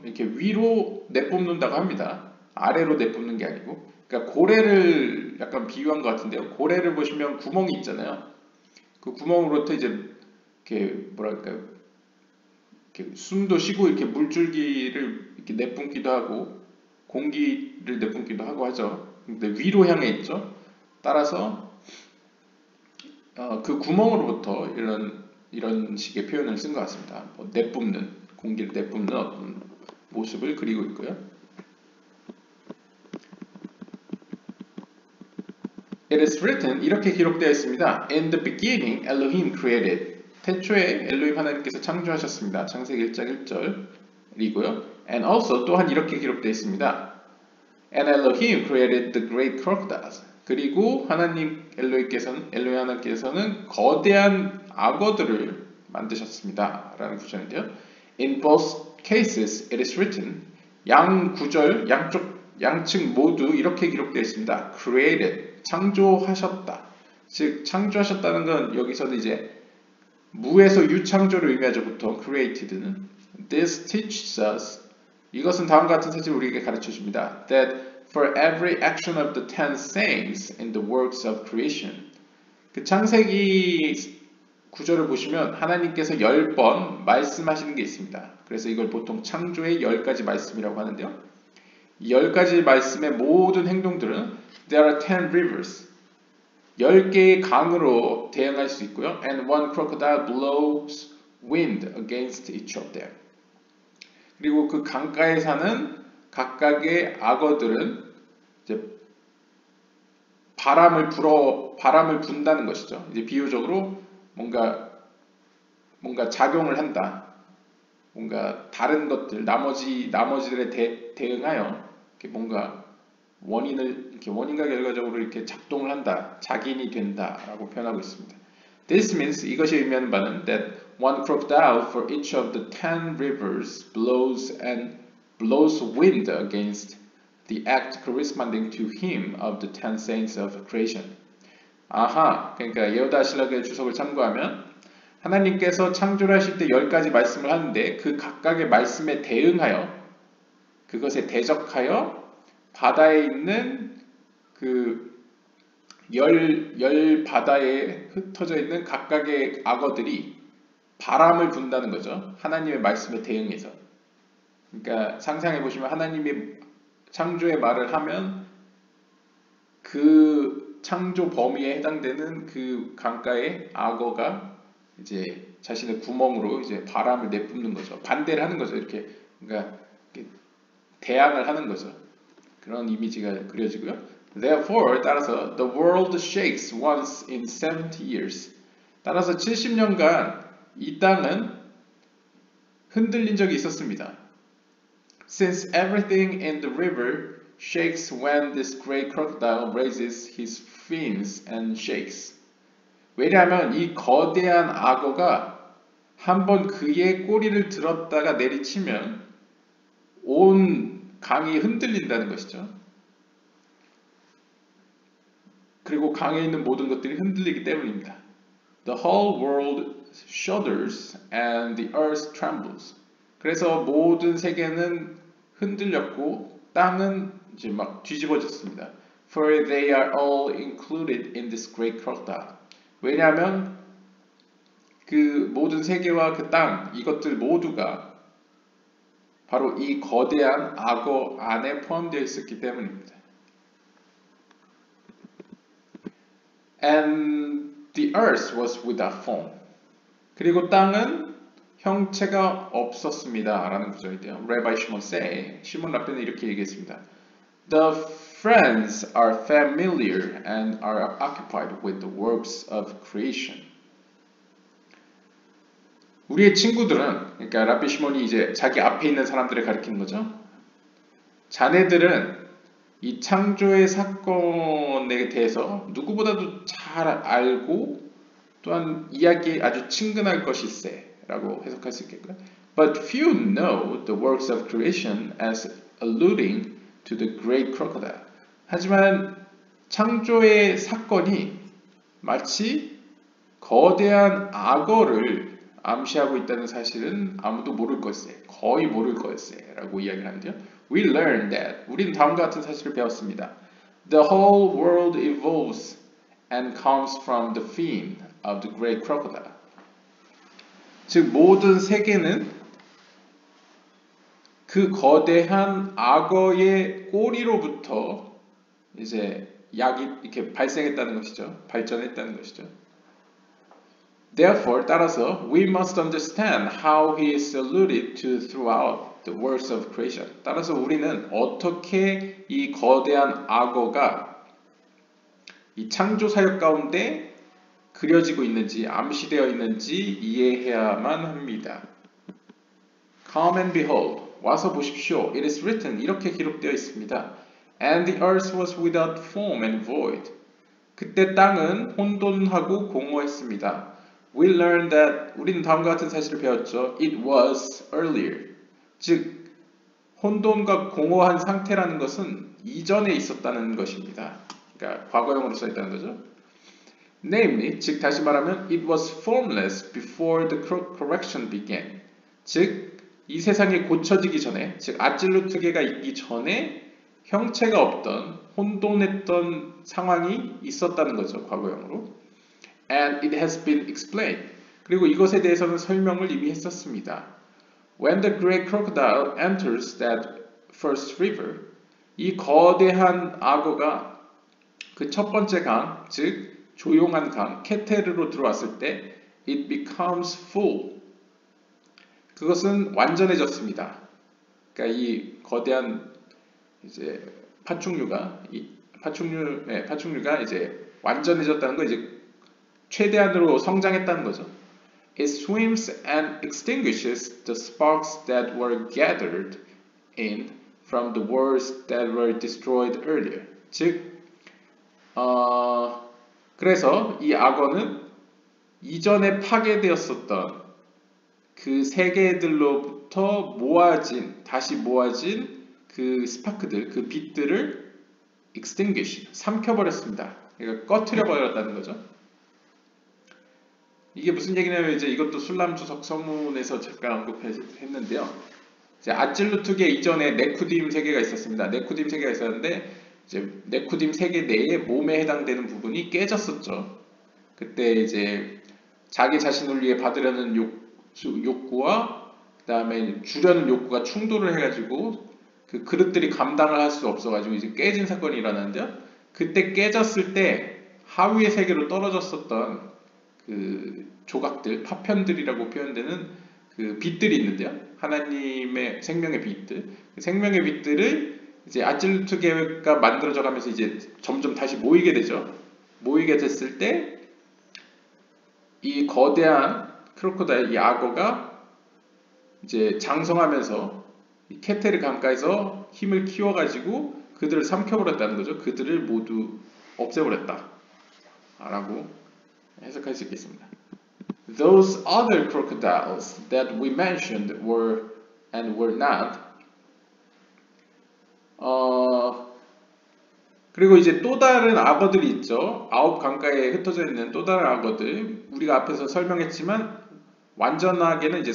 이렇게 위로 내뿜는다고 합니다. 아래로 내뿜는 게 아니고, 그러니까 고래를 약간 비유한 것 같은데요. 고래를 보시면 구멍이 있잖아요. 그 구멍으로부터 이제 이렇게 뭐랄까, 이렇게 숨도 쉬고 이렇게 물줄기를 이렇게 내뿜기도 하고 공기를 내뿜기도 하고 하죠. 근데 위로 향해 있죠. 따라서 그 구멍으로부터 이런 식의 표현을 쓴 것 같습니다. 내뿜는, 공기를 내뿜는 어떤 모습을 그리고 있고요. It is written, 이렇게 기록되어 있습니다. In the beginning, Elohim created. 태초에 엘로힘 하나님께서 창조하셨습니다. 창세기 1장 1절이고요. And also 또한 이렇게 기록되어 있습니다. And Elohim created the great crocodiles. 그리고 엘로힘 하나님께서는 거대한 악어들을 만드셨습니다. 라는 구절인데요. In both cases it is written 양 구절 양측 모두 이렇게 기록되어 있습니다. Created 창조하셨다. 즉 창조하셨다는 건 여기서는 이제 무에서 유창조를 의미하죠. 보통 created는 This teaches us 이것은 다음과 같은 사실을 우리에게 가르쳐 줍니다. That for every action of the 10 sayings in the works of creation 그 창세기 구절을 보시면 하나님께서 10번 말씀하시는 게 있습니다. 그래서 이걸 보통 창조의 10가지 말씀이라고 하는데요. 이 10가지 말씀의 모든 행동들은 There are 10 rivers 10개의 강으로 대응할 수 있고요. And one crocodile blows wind against each of them. 그리고 그 강가에 사는 각각의 악어들은 이제 바람을 분다는 것이죠. 이제 비유적으로 뭔가 작용을 한다. 뭔가 다른 것들, 나머지들에 대응하여 이렇게 뭔가 이렇게 원인과 결과적으로 이렇게 작동을 한다. 작인이 된다라고 표현하고 있습니다. This means 이것이 의미하는 바는 that one crocodile for each of the 10 rivers blows wind against the act corresponding to him of the 10 saints of creation. 아하, 그러니까 예후다 신학의 주석을 참고하면 하나님께서 창조를 하실 때 10가지 말씀을 하는데 그 각각의 말씀에 대응하여 그것에 대적하여 바다에 있는 그 열 바다에 흩어져 있는 각각의 악어들이 바람을 분다는 거죠. 하나님의 말씀에 대응해서. 그러니까 상상해 보시면 하나님이 창조의 말을 하면 그 창조 범위에 해당되는 그 강가의 악어가 이제 자신의 구멍으로 이제 바람을 내뿜는 거죠. 반대를 하는 거죠. 그러니까 이렇게 대항을 하는 거죠. 그런 이미지가 그려지고요. Therefore, 따라서 the world shakes once in 70 years. 따라서 70년간 이 땅은 흔들린 적이 있었습니다. Since everything in the river shakes when this great crocodile raises his fins and shakes. 왜냐하면 이 거대한 악어가 한번 그의 꼬리를 들었다가 내리치면 온 강이 흔들린다는 것이죠. 그리고 강에 있는 모든 것들이 흔들리기 때문입니다. The whole world shudders and the earth trembles. 그래서 모든 세계는 흔들렸고 땅은 이제 막 뒤집어졌습니다. For they are all included in this great crocodile. 왜냐하면 그 모든 세계와 그 땅, 이것들 모두가 바로 이 거대한 악어 안에 포함되어 있었기 때문입니다. And the earth was without form. 그리고 땅은 형체가 없었습니다. 라는 구절인데요. Rabbi Shimon say, 시몬 랍비는 이렇게 얘기했습니다. The friends are familiar and are occupied with the works of creation. 우리의 친구들은, 그러니까 랍비 시몬이 이제 자기 앞에 있는 사람들을 가리키는 거죠. 자네들은 이 창조의 사건에 대해서 누구보다도 잘 알고 또한 이야기에 아주 친근할 것일세 라고 해석할 수 있겠고요. But few know the works of creation as alluding to the great crocodile. 하지만 창조의 사건이 마치 거대한 악어를 암시하고 있다는 사실은 아무도 모를 것세, 거의 모를 것세 라고 이야기를 하는데요. We learned that. 우리는 다음과 같은 사실을 배웠습니다. The whole world evolves and comes from the fin of the great crocodile. 즉 모든 세계는 그 거대한 악어의 꼬리로부터 이제 약이 이렇게 발생했다는 것이죠. 발전했다는 것이죠. Therefore, 따라서 we must understand how he is alluded to throughout the works of creation. 따라서 우리는 어떻게 이 거대한 악어가 이 창조 사역 가운데 그려지고 있는지, 암시되어 있는지 이해해야만 합니다. Come and behold, 와서 보십시오. It is written, 이렇게 기록되어 있습니다. And the earth was without form and void. 그때 땅은 혼돈하고 공허했습니다. We learned that, 우리는 다음과 같은 사실을 배웠죠. It was earlier. 즉, 혼돈과 공허한 상태라는 것은 이전에 있었다는 것입니다. 그러니까 과거형으로 써있다는 거죠. Namely, 즉 다시 말하면 it was formless before the correction began. 즉, 이 세상이 고쳐지기 전에, 즉 아찔루트계가 있기 전에 형체가 없던, 혼돈했던 상황이 있었다는 거죠. 과거형으로. And it has been explained. 그리고 이것에 대해서는 설명을 이미 했었습니다. When the great crocodile enters that first river, 이 거대한 악어가 그 첫 번째 강, 즉 조용한 강, 케테르로 들어왔을 때 it becomes full. 그것은 완전해졌습니다. 그러니까 이 거대한 이제 파충류가 이제 완전해졌다는 거, 이제 최대한으로 성장했다는 거죠. It swims and extinguishes the sparks that were gathered in from the worlds that were destroyed earlier. 즉, 그래서 이 악어는 이전에 파괴되었었던 그 세계들로부터 다시 모아진 그 스파크들, 그 빛들을 extinguish, 삼켜버렸습니다. 그러니까 꺼트려 버렸다는 거죠. 이게 무슨 얘기냐면 이제 이것도 술람주석 서문에서 잠깐 언급했는데요. 이제 아찔루트계 이전에 네쿠딤 세계가 있었습니다. 네쿠딤 세계가 있었는데 이제 네쿠딤 세계 내에 몸에 해당되는 부분이 깨졌었죠. 그때 이제 자기 자신을 위해 받으려는 욕구와 그 다음에 주려는 욕구가 충돌을 해가지고 그 그릇들이 감당을 할 수 없어가지고 이제 깨진 사건이 일어났는데요. 그때 깨졌을 때 하위의 세계로 떨어졌었던 그 조각들, 파편들이라고 표현되는 그 빛들이 있는데요. 하나님의 생명의 빛들, 그 생명의 빛들을 이제 아찔루트 계획가 만들어져 가면서 이제 점점 다시 모이게 되죠. 모이게 됐을 때 이 거대한 크로코다일, 이 악어가 이제 장성하면서 이 케테르 강가에서 힘을 키워가지고 그들을 삼켜버렸다는 거죠. 그들을 모두 없애버렸다 라고 해석할 수 있겠습니다. Those other crocodiles that we mentioned were and were not. 그리고 이제 또 다른 악어들이 있죠. 9강가에 흩어져 있는 또 다른 악어들. 우리가 앞에서 설명했지만 완전하게는 이제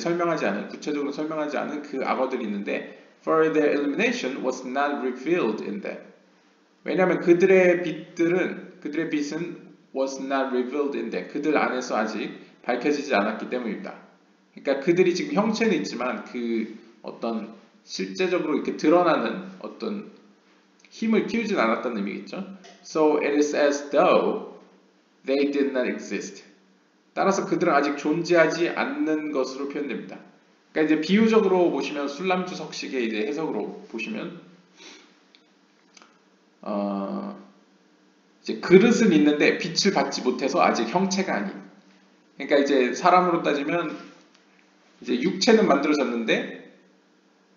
구체적으로 설명하지 않은 그 악어들이 있는데 for their illumination was not revealed in them. 왜냐하면 그들의 빛은 was not revealed in them. 그들 안에서 아직 밝혀지지 않았기 때문입니다. 그러니까 그들이 지금 형체는 있지만 그 어떤 실제적으로 이렇게 드러나는 어떤 힘을 키우진 않았다는 의미겠죠. So it is as though they did not exist. 따라서 그들은 아직 존재하지 않는 것으로 표현됩니다. 그러니까 이제 비유적으로 보시면 술람주석식의 이제 해석으로 보시면 이제 그릇은 있는데 빛을 받지 못해서 아직 형체가 아닌. 그러니까 이제 사람으로 따지면 이제 육체는 만들어졌는데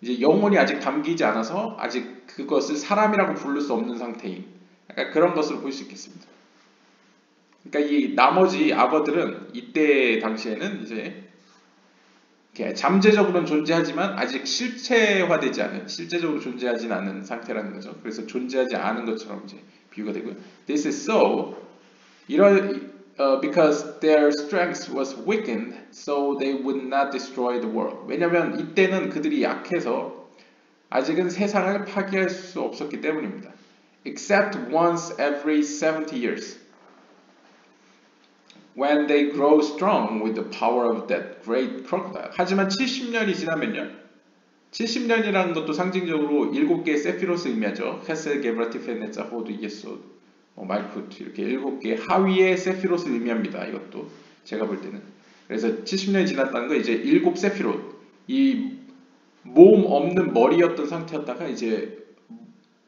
이제 영혼이 아직 담기지 않아서 아직 그것을 사람이라고 부를 수 없는 상태인. 약간 그런 것으로 볼 수 있겠습니다. 그러니까 이 나머지 악어들은 이때 당시에는 이제 잠재적으로는 존재하지만 아직 실제적으로 존재하지는 않은 상태라는 거죠. 그래서 존재하지 않은 것처럼 이제 비유가 되고요. This is so, because their strength was weakened, so they would not destroy the world. 왜냐하면 이때는 그들이 약해서 아직은 세상을 파괴할 수 없었기 때문입니다. Except once every 70 years. When they grow strong with the power of that great crocodile. 하지만 70년이 지나면요. 70년이라는 것도 상징적으로 7개의 세피로스 의미하죠. 헤셀, 게브라티, 페네자, 호드, 예소, 말쿠트 이렇게 7개의 하위의 세피로스 의미합니다. 이것도 제가 볼 때는. 그래서 70년이 지났다는 거 이제 7 세피롯. 이 몸 없는 머리였던 상태였다가 이제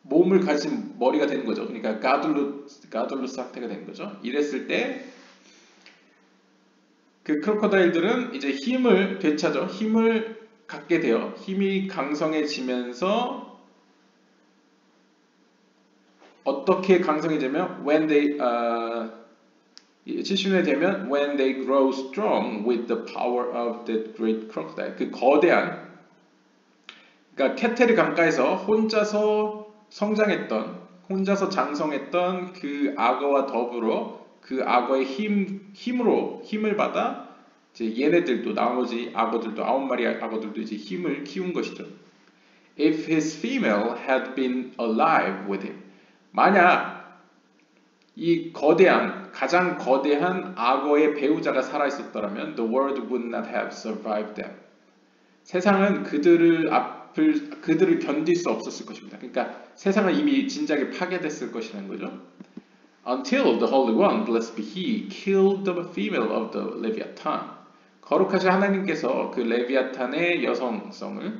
몸을 가진 머리가 되는 거죠. 그러니까 가둘루스 상태가 되는 거죠. 이랬을 때 그 크로코다일들은 이제 힘을 되찾아 힘을 갖게 되어 힘이 강성해지면서 어떻게 강성해지면 70년이 되면 when they grow strong with the power of that great crocodile. 그 거대한 그러니까 케테르 강가에서 혼자서 장성했던 그 악어와 더불어 그 악어의 힘을 받아 이제 얘네들도 나머지 악어들도 9마리 악어들도 이제 힘을 키운 것이죠. If his female had been alive with him. 만약 이 가장 거대한 악어의 배우자가 살아 있었더라면 the world would not have survived them. 세상은 그들을 견딜 수 없었을 것입니다. 그러니까 세상은 이미 진작에 파괴됐을 것이라는 거죠. Until the Holy One, blessed be He, killed the female of the Leviathan. 거룩하신 하나님께서 그 레비아탄의 여성성을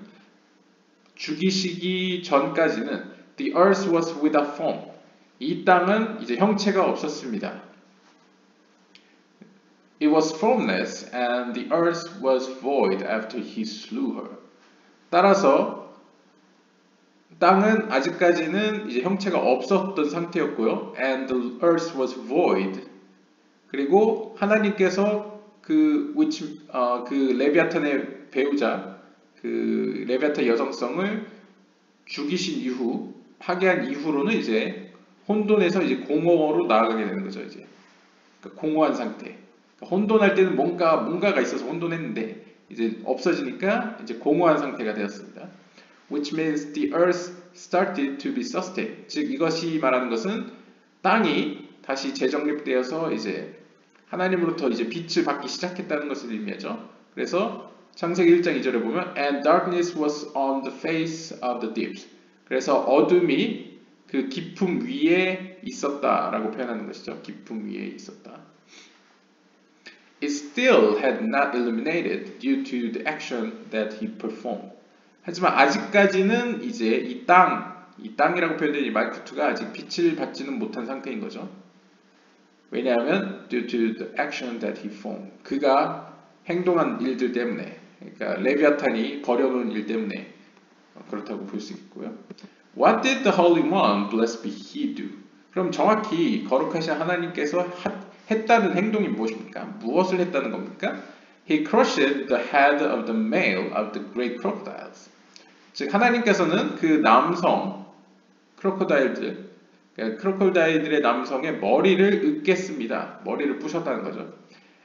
죽이시기 전까지는 the earth was without form. 이 땅은 이제 형체가 없었습니다. It was formless and the earth was void after he slew her. 따라서 땅은 아직까지는 이제 형체가 없었던 상태였고요. And the earth was void. 그리고 하나님께서 그 레비아탄의 배우자, 그 레비아탄 여성성을 죽이신 이후, 파괴한 이후로는 이제 혼돈에서 이제 공허로 나아가게 되는 거죠. 이제 그러니까 공허한 상태. 그러니까 혼돈할 때는 뭔가가 있어서 혼돈했는데 이제 없어지니까 이제 공허한 상태가 되었습니다. Which means the earth started to be sustained. 즉 이것이 말하는 것은 땅이 다시 재정립되어서 이제 하나님으로부터 이제 빛을 받기 시작했다는 것을 의미하죠. 그래서 창세기 1장 2절에 보면 And darkness was on the face of the deep. 그래서 어둠이 그 깊음 위에 있었다라고 표현하는 것이죠. 깊음 위에 있었다. It still had not illuminated due to the action that he performed. 하지만 아직까지는 이제 이 땅이라고 표현된 이 마크 2가 아직 빛을 받지는 못한 상태인 거죠. 왜냐하면 due to the action that he performed. 그가 행동한 일들 때문에, 그러니까 레비아탄이 벌여놓은 일 때문에 그렇다고 볼 수 있고요. What did the Holy One, blessed be He, do? 그럼 정확히 거룩하신 하나님께서 했다는 행동이 무엇입니까? 무엇을 했다는 겁니까? He crushed the head of the male of the great crocodiles. 즉 하나님께서는 그 남성 크로코다일들, 그러니까 크로코다일들의 남성의 머리를 으깼습니다. 머리를 부셨다는 거죠.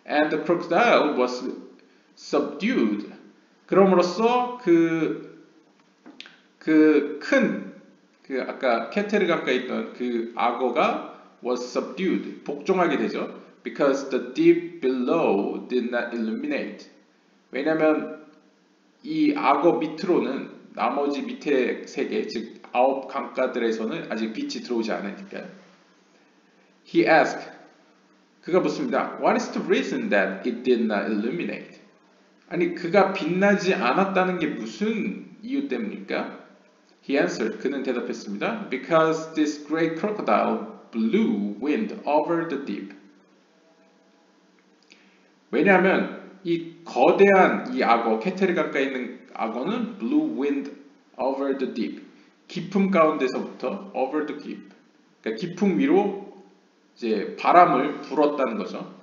And the crocodile was subdued. 그럼으로써 아까 케테르강가에 있던 그 악어가 was subdued, 복종하게 되죠. Because the deep below did not illuminate. 왜냐하면 이 악어 밑으로는 나머지 밑에 세계, 즉 9 강가들에서는 아직 빛이 들어오지 않으니까요. He asked, 그가 묻습니다. What is the reason that it did not illuminate? 아니 그가 빛나지 않았다는 게 무슨 이유 때문입니까? He answered, 그는 대답했습니다. Because this great crocodile blew wind over the deep. 왜냐하면 이 거대한 이 악어, 케테르강가에 있는 악어는 blew wind over the deep. 깊음 가운데서부터 over the deep. 그러니까 깊음 위로 이제 바람을 불었다는 거죠.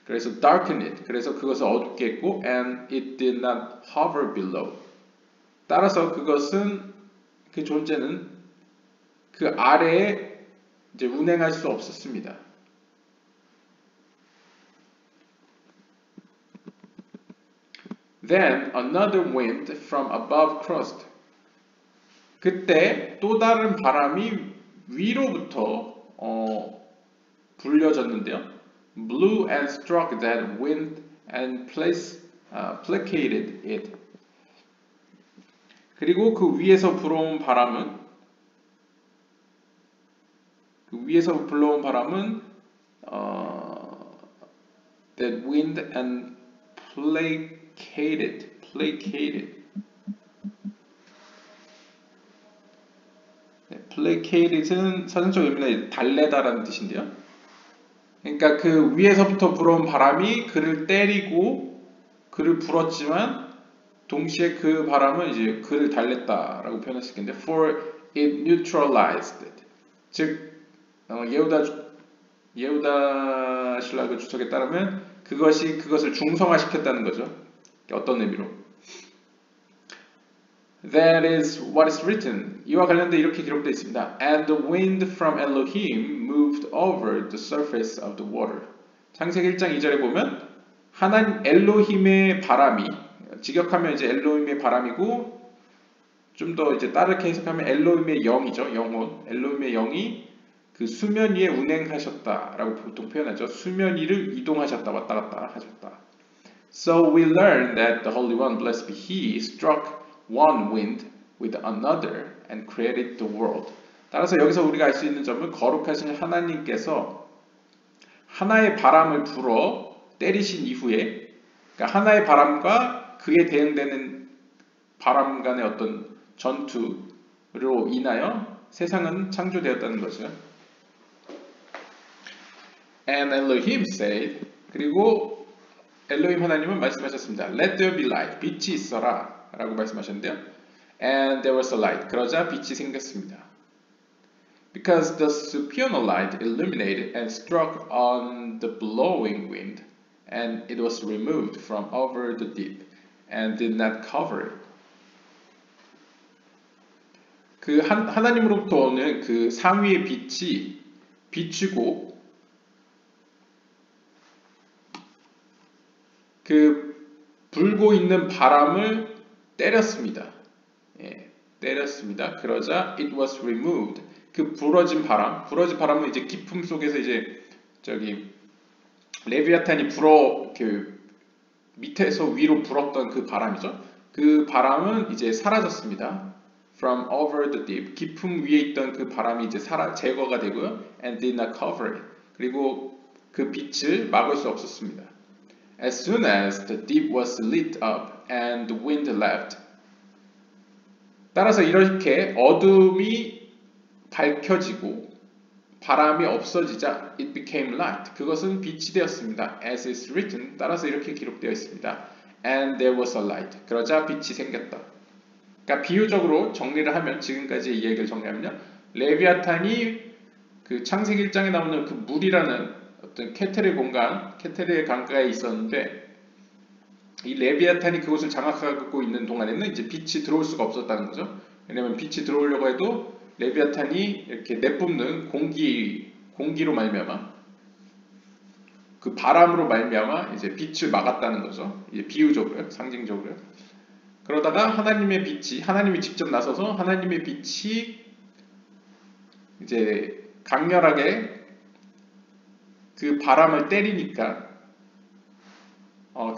그래서 darken it. 그래서 그것을 어둡게 했고 and it did not hover below. 따라서 그것은 그 존재는 그 아래에 이제 운행할 수 없었습니다. Then another wind from above crossed. 그때 또 다른 바람이 위로부터 불려졌는데요. Blew and struck that wind and placated it. 그리고 그 위에서 불어온 바람은 that wind and placated. 네, placated는 사전적 의미는 달래다라는 뜻인데요. 그러니까 그 위에서부터 불어온 바람이 그를 때리고 그를 불었지만 동시에 그 바람은 이제 그를 달랬다라고 표현할 수 있겠는데 for it neutralized it. 즉 예후다 신라그 주석에 따르면 그것을 중성화시켰다는 거죠. 어떤 의미로? That is what is written. 이와 관련돼 이렇게 기록되어 있습니다. And the wind from Elohim moved over the surface of the water. 창세기 1장 2절에 보면 하나님 엘로힘의 바람이, 직역하면 이제 엘로힘의 바람이고 좀 더 이제 다르게 해석하면 엘로힘의 영이죠. 영혼. 엘로힘의 영이 그 수면 위에 운행하셨다라고 보통 표현하죠. 수면 위를 이동하셨다, 왔다 갔다 하셨다. So we learn that the Holy One, blessed be He, struck one wind with another and created the world. 따라서 여기서 우리가 알 수 있는 점은 거룩하신 하나님께서 하나의 바람을 불어 때리신 이후에, 그러니까 하나의 바람과 그에 대응되는 바람 간의 어떤 전투로 인하여 세상은 창조되었다는 거죠. And Elohim said, 그리고 엘로힘 하나님은 말씀하셨습니다. Let there be light, 빛이 있어라 라고 말씀하셨는데요. And there was a light, 그러자 빛이 생겼습니다. Because the supernal light illuminated and struck on the blowing wind, and it was removed from over the deep, and did not cover it. 그 하나님으로부터 오는 그 상위의 빛이 비추고 그 불고 있는 바람을 때렸습니다. 예, 때렸습니다. 그러자 it was removed. 그 부러진 바람은 이제 기품 속에서 이제 저기 레비아탄이 그 밑에서 위로 불었던 그 바람이죠. 그 바람은 이제 사라졌습니다. From over the deep. 깊음 위에 있던 그 바람이 이제 제거가 되고요. And did not cover it. 그리고 그 빛을 막을 수 없었습니다. As soon as the deep was lit up and the wind left. 따라서 이렇게 어둠이 밝혀지고 바람이 없어지자 it became light. 그것은 빛이 되었습니다. As is written. 따라서 이렇게 기록되어 있습니다. And there was a light. 그러자 빛이 생겼다. 그러니까 비유적으로 정리를 하면 지금까지의 이야기를 정리하면요. 레비아탄이 그 창세기 1장에 나오는 그 물이라는 어떤 케텔의 공간, 케텔의 강가에 있었는데 이 레비아탄이 그곳을 장악하고 있는 동안에는 이제 빛이 들어올 수가 없었다는 거죠. 왜냐하면 빛이 들어오려고 해도 레비아탄이 이렇게 내뿜는 공기로 말미암아 그 바람으로 말미암아 이제 빛을 막았다는 거죠. 이제 비유적으로요, 상징적으로요. 그러다가 하나님이 직접 나서서 하나님의 빛이 이제 강렬하게 그 바람을 때리니까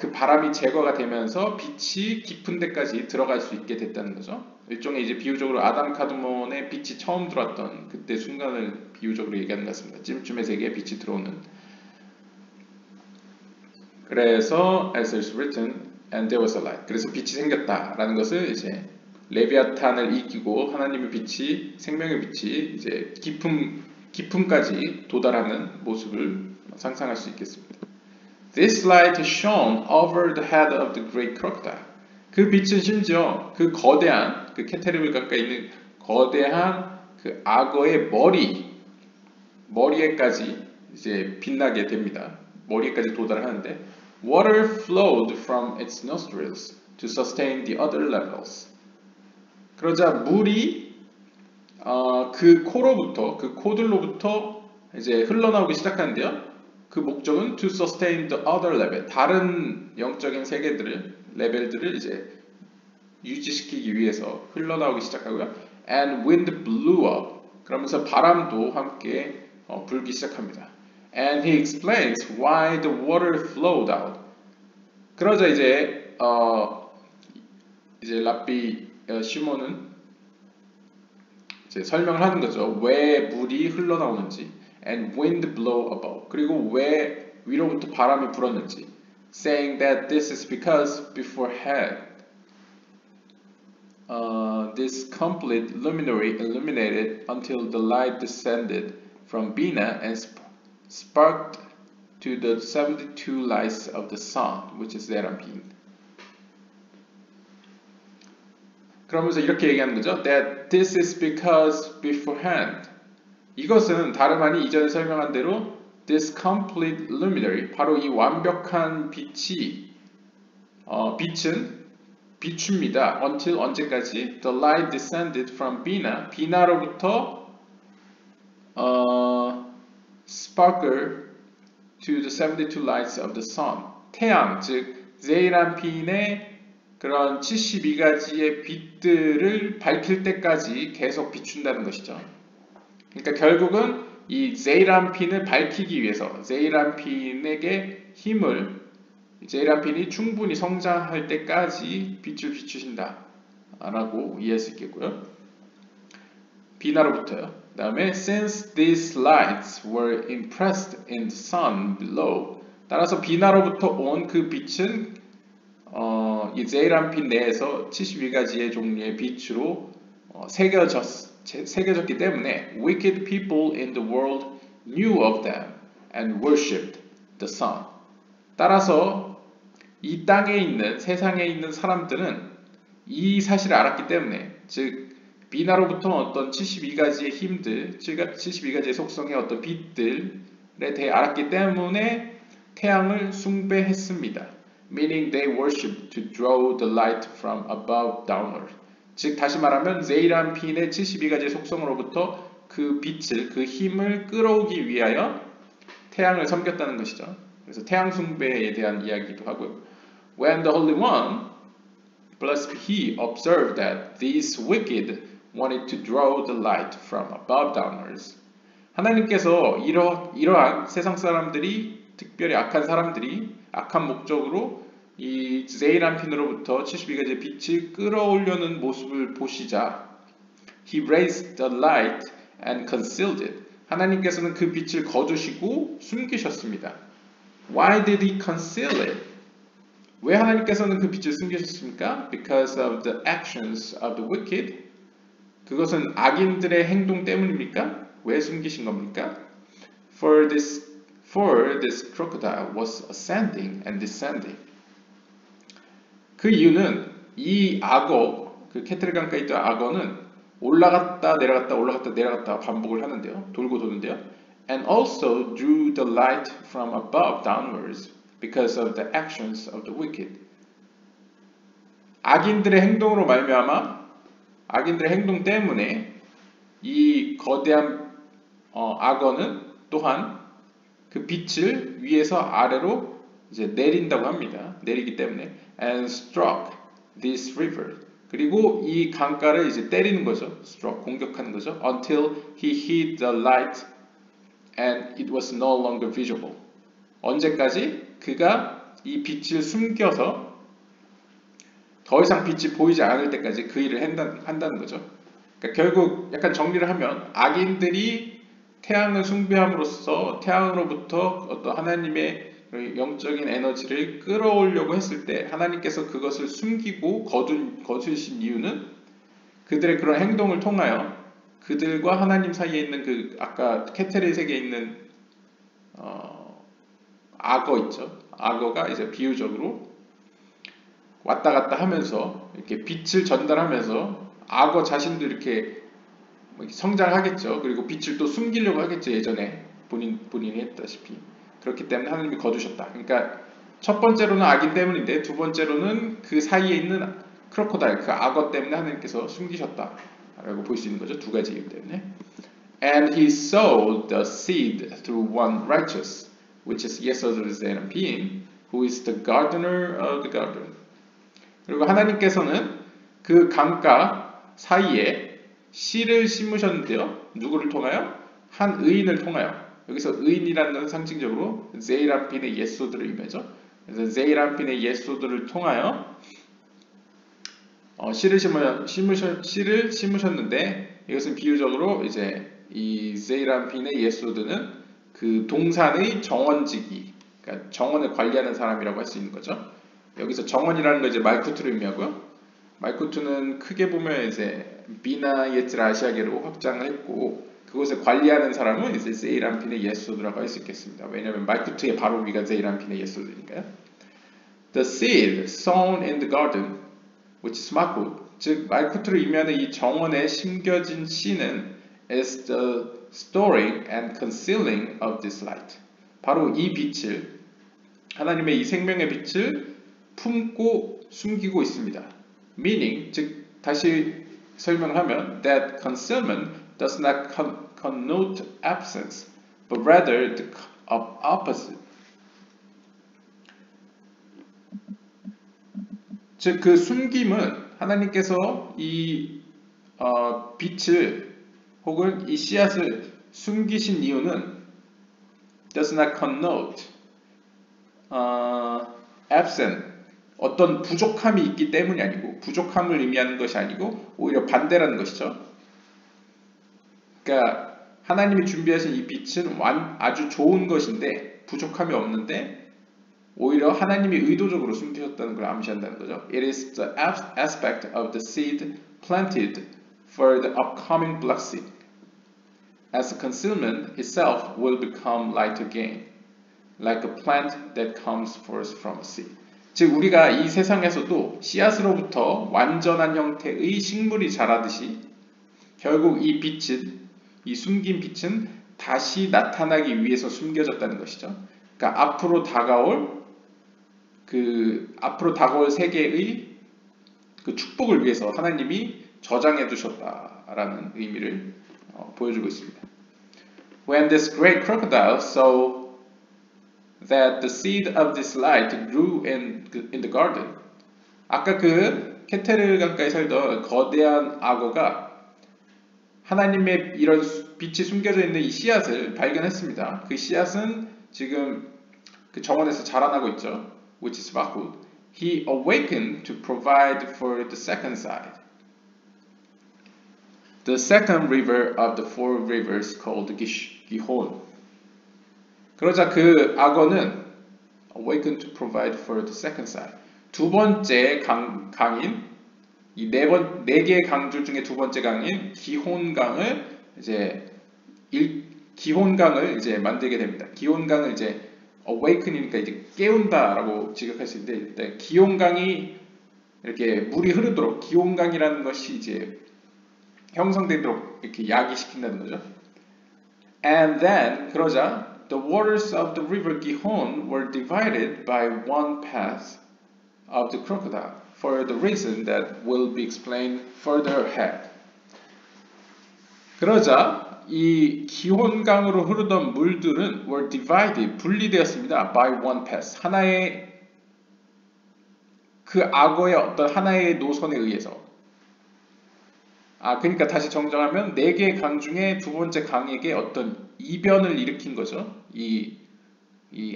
그 바람이 제거가 되면서 빛이 깊은 데까지 들어갈 수 있게 됐다는 거죠. 일종의 이제 비유적으로 아담 카드몬의 빛이 처음 들어왔던 그때 순간을 비유적으로 얘기하는 것 같습니다. 찜찜의 세계에 빛이 들어오는. 그래서 as is written and there was a light. 그래서 빛이 생겼다라는 것을 이제 레비아탄을 이기고 하나님의 빛이 생명의 빛이 이제 깊음까지 도달하는 모습을 상상할 수 있겠습니다. This light shone over the head of the great crocodile. 그 빛은 심지어 그 거대한 그 케테르빌 가까이 있는 거대한 그 악어의 머리에까지 이제 빛나게 됩니다. 머리에까지 도달하는데 Water flowed from its nostrils to sustain the other levels. 그러자 물이 그 코들로부터 이제 흘러나오기 시작하는데요. 그 목적은 to sustain the other level, 다른 영적인 레벨들을 이제 유지시키기 위해서 흘러나오기 시작하고요. And wind blew up. 그러면서 바람도 함께 불기 시작합니다. And he explains why the water flowed out. 그러자 이제 랍비 시몬은 이제 설명을 하는 거죠. 왜 물이 흘러나오는지. And wind blow above. 그리고 왜 위로부터 바람이 불었는지. Saying that this is because beforehand this complete luminary illuminated until the light descended from Bina and sparked to the 72 lights of the sun, which is Zeranpin. 그러면서 이렇게 얘기하는 거죠. That this is because beforehand. 이것은 다름 아니 이전에 설명한 대로 this complete luminary, 바로 이 완벽한 빛은 비춥니다. Until 언제까지? The light descended from Bina, 비나로부터 sparkle to the 72 lights of the sun. 태양, 즉 제이란핀의 그런 72가지의 빛들을 밝힐 때까지 계속 비춘다는 것이죠. 그러니까 결국은 이 제이란핀을 밝히기 위해서 제이란핀에게 제이란핀이 충분히 성장할 때까지 빛을 비추신다 라고 이해할 수 있겠고요. 비나로부터요. 그 다음에 since these lights were impressed in the sun below, 따라서 비나로부터 온 그 빛은 이 제이란핀 내에서 72가지의 종류의 빛으로 새겨졌기 때문에 wicked people in the world knew of them and worshipped the sun. 따라서 이 땅에 있는 세상에 있는 사람들은 이 사실을 알았기 때문에 즉 비나로부터 어떤 72가지의 힘들, 72가지의 속성의 어떤 빛들에 대해 알았기 때문에 태양을 숭배했습니다. Meaning they worship to draw the light from above downward. 즉 다시 말하면 제이란핀의 72가지의 속성으로부터 그 빛을, 그 힘을 끌어오기 위하여 태양을 섬겼다는 것이죠. 그래서 태양 숭배에 대한 이야기도 하고요. When the Holy One, blessed be He, observed that these wicked wanted to draw the light from above downwards. 하나님께서 이러한 세상 사람들이, 특별히 악한 사람들이 악한 목적으로 이 제이란핀으로부터 72가지의 빛을 끌어오려는 모습을 보시자 He raised the light and concealed it. 하나님께서는 그 빛을 거두시고 숨기셨습니다. Why did He conceal it? 왜 하나님께서는 그 빛을 숨기셨습니까? Because of the actions of the wicked. 그것은 악인들의 행동 때문입니까? 왜 숨기신 겁니까? For this crocodile was ascending and descending. 그 이유는 이 악어, 그 캐틀 강가에 있던 악어는 올라갔다 내려갔다 올라갔다 내려갔다 반복을 하는데요. 돌고 도는데요. And also drew the light from above downwards because of the actions of the wicked. 악인들의 행동으로 말미암아 악인들의 행동 때문에 이 거대한 악어는 또한 그 빛을 위에서 아래로 이제 내린다고 합니다. 내리기 때문에 and struck this river. 그리고 이 강가를 이제 때리는 거죠. struck 공격하는 거죠. Until he hid the light and it was no longer visible. 언제까지? 그가 이 빛을 숨겨서 더 이상 빛이 보이지 않을 때까지 그 일을 한다는 거죠. 그러니까 결국 약간 정리를 하면 악인들이 태양을 숭배함으로써 태양으로부터 어떤 하나님의 영적인 에너지를 끌어오려고 했을 때 하나님께서 그것을 숨기고 거두신 이유는 그들의 그런 행동을 통하여 그들과 하나님 사이에 있는 그 아까 케테르 세계에 있는 악어 있죠. 악어가 이제 비유적으로 왔다 갔다 하면서 이렇게 빛을 전달하면서 악어 자신도 이렇게 성장하겠죠. 그리고 빛을 또 숨기려고 하겠죠. 예전에 본인이 했다시피. 그렇기 때문에 하나님이 거두셨다. 그러니까 첫 번째로는 악인 때문인데 두 번째로는 그 사이에 있는 크로코다일, 그 악어 때문에 하나님께서 숨기셨다 라고 볼 수 있는 거죠. 두 가지 이유 때문에. And he sowed the seed through one righteous, which is Yesod being, who is the gardener of the garden. 그리고 하나님께서는 그 강가 사이에 씨를 심으셨는데요. 누구를 통하여? 한 의인을 통하여. 여기서 의인이라는 것은 상징적으로 제이란핀의 예소드를 의미하죠. 그래서 제이란핀의 예소드를 통하여 씨를 심으셨는데 이것은 비유적으로 이제 이 제이란핀의 예소드는 그 동산의 정원지기, 그러니까 정원을 관리하는 사람이라고 할 수 있는 거죠. 여기서 정원이라는 거 이제 말쿠트를 의미하고요. 말쿠트는 크게 보면 이제 비나 예트라 아시아계로 확장을 했고 그것을 관리하는 사람은 이제 제이란핀의 예소드라고 할 수 있겠습니다. 왜냐하면 말쿠트의 바로 위가 제이란핀의 예소드니까요. The seed sown in the garden, which is Malkut, 즉 말쿠트를 의미하는 이 정원에 심겨진 씨는 is the storing and concealing of this light. 바로 이 빛을 하나님의 이 생명의 빛을 품고 숨기고 있습니다. Meaning, 즉 다시 설명하면 that concealment does not connote absence, but rather the opposite. 즉 그 숨김은 하나님께서 이 빛을 혹은 이 씨앗을 숨기신 이유는 does not connote absent, 어떤 부족함이 있기 때문이 아니고 부족함을 의미하는 것이 아니고 오히려 반대라는 것이죠. 그러니까 하나님이 준비하신 이 빛은 아주 좋은 것인데 부족함이 없는데 오히려 하나님이 의도적으로 숨기셨다는 걸 암시한다는 거죠. It is the aspect of the seed planted for the upcoming blessing, as the concealment itself will become light again, like a plant that comes forth from a seed. 즉 우리가 이 세상에서도 씨앗으로부터 완전한 형태의 식물이 자라듯이 결국 이 빛은, 이 숨긴 빛은 다시 나타나기 위해서 숨겨졌다는 것이죠. 그러니까 앞으로 다가올 세계의 그 축복을 위해서 하나님이 저장해 두셨다라는 의미를 보여주고 있습니다. When this great crocodile saw that the seed of this light grew in the garden. 아까 그 케테르 강가에 살던 거대한 악어가 하나님의 이런 빛이 숨겨져 있는 이 씨앗을 발견했습니다. 그 씨앗은 지금 그 정원에서 자라나고 있죠. Which is Mahud. He awakened to provide for the second side. The second river of the four rivers called Gihon. 그러자 그 악어는 awakened to provide for the second side. 두 번째 강인, 이 네 개의 강줄 중에 두 번째 강인 기혼강을 이제 만들게 됩니다. 기혼강을 이제 awaken이니까 이제 깨운다라고 지각할 수 있는데 기혼강이 이렇게 물이 흐르도록 기혼강이라는 것이 이제 형성되도록 이렇게 야기시킨다는 거죠. And then 그러자 the waters of the river Gihon were divided by one path of the crocodile for the reason that will be explained further ahead. 그러자 이 기혼강으로 흐르던 물들은 were divided, 분리되었습니다. by one path, 하나의 그 악어의 어떤 하나의 노선에 의해서. 그러니까 다시 정정하면 네 개의 강 중에 두 번째 강에게 어떤 이변을 일으킨 거죠. 이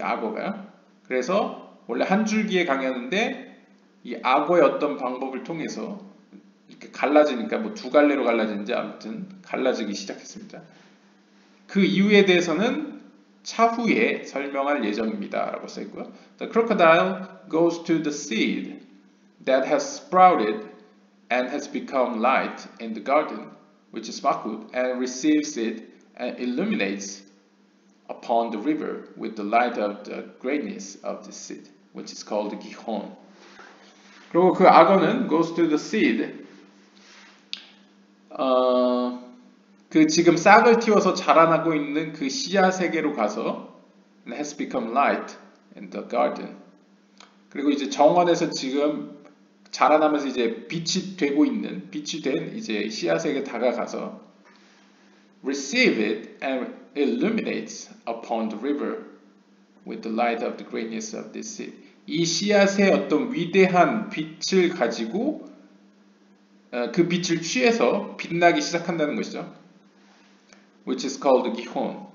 악어가. 그래서 원래 한 줄기의 강이었는데 이 악어의 어떤 방법을 통해서 이렇게 갈라지니까 뭐 두 갈래로 갈라지는지 아무튼 갈라지기 시작했습니다. 그 이유에 대해서는 차후에 설명할 예정입니다. 라고 써있고요. The crocodile goes to the seed that has sprouted and has become light in the garden, which is Mahud, and receives it and illuminates upon the river with the light of the greatness of the seed, which is called Gihon. 그리고 그 악어는 goes to the seed, 그 지금 싹을 틔워서 자라나고 있는 그 씨앗에게로 가서 and has become light in the garden. 그리고 이제 정원에서 지금 자라나면서 이제 빛이 된 이제 씨앗에게 다가가서 receive it and illuminates upon the river with the light of the greatness of this seed. 이 씨앗의 어떤 위대한 빛을 가지고 그 빛을 취해서 빛나기 시작한다는 것이죠. Which is called Gihon.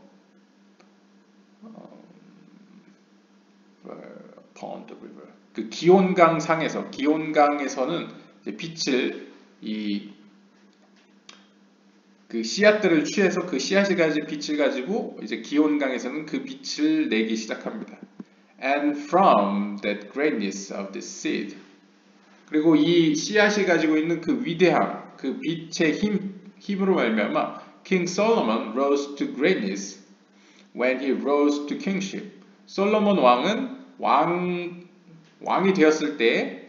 Upon the river. 그 기온강 상에서, 기온강에서는 빛을 그 씨앗들을 취해서 그 씨앗이 가진 빛을 가지고 이제 기온강에서는 그 빛을 내기 시작합니다. And from that greatness of this seed. 그리고 이 씨앗이 가지고 있는 그 위대함, 그 빛의 힘으로 말미암아 King Solomon rose to greatness when he rose to kingship. 솔로몬 왕은 왕이 되었을 때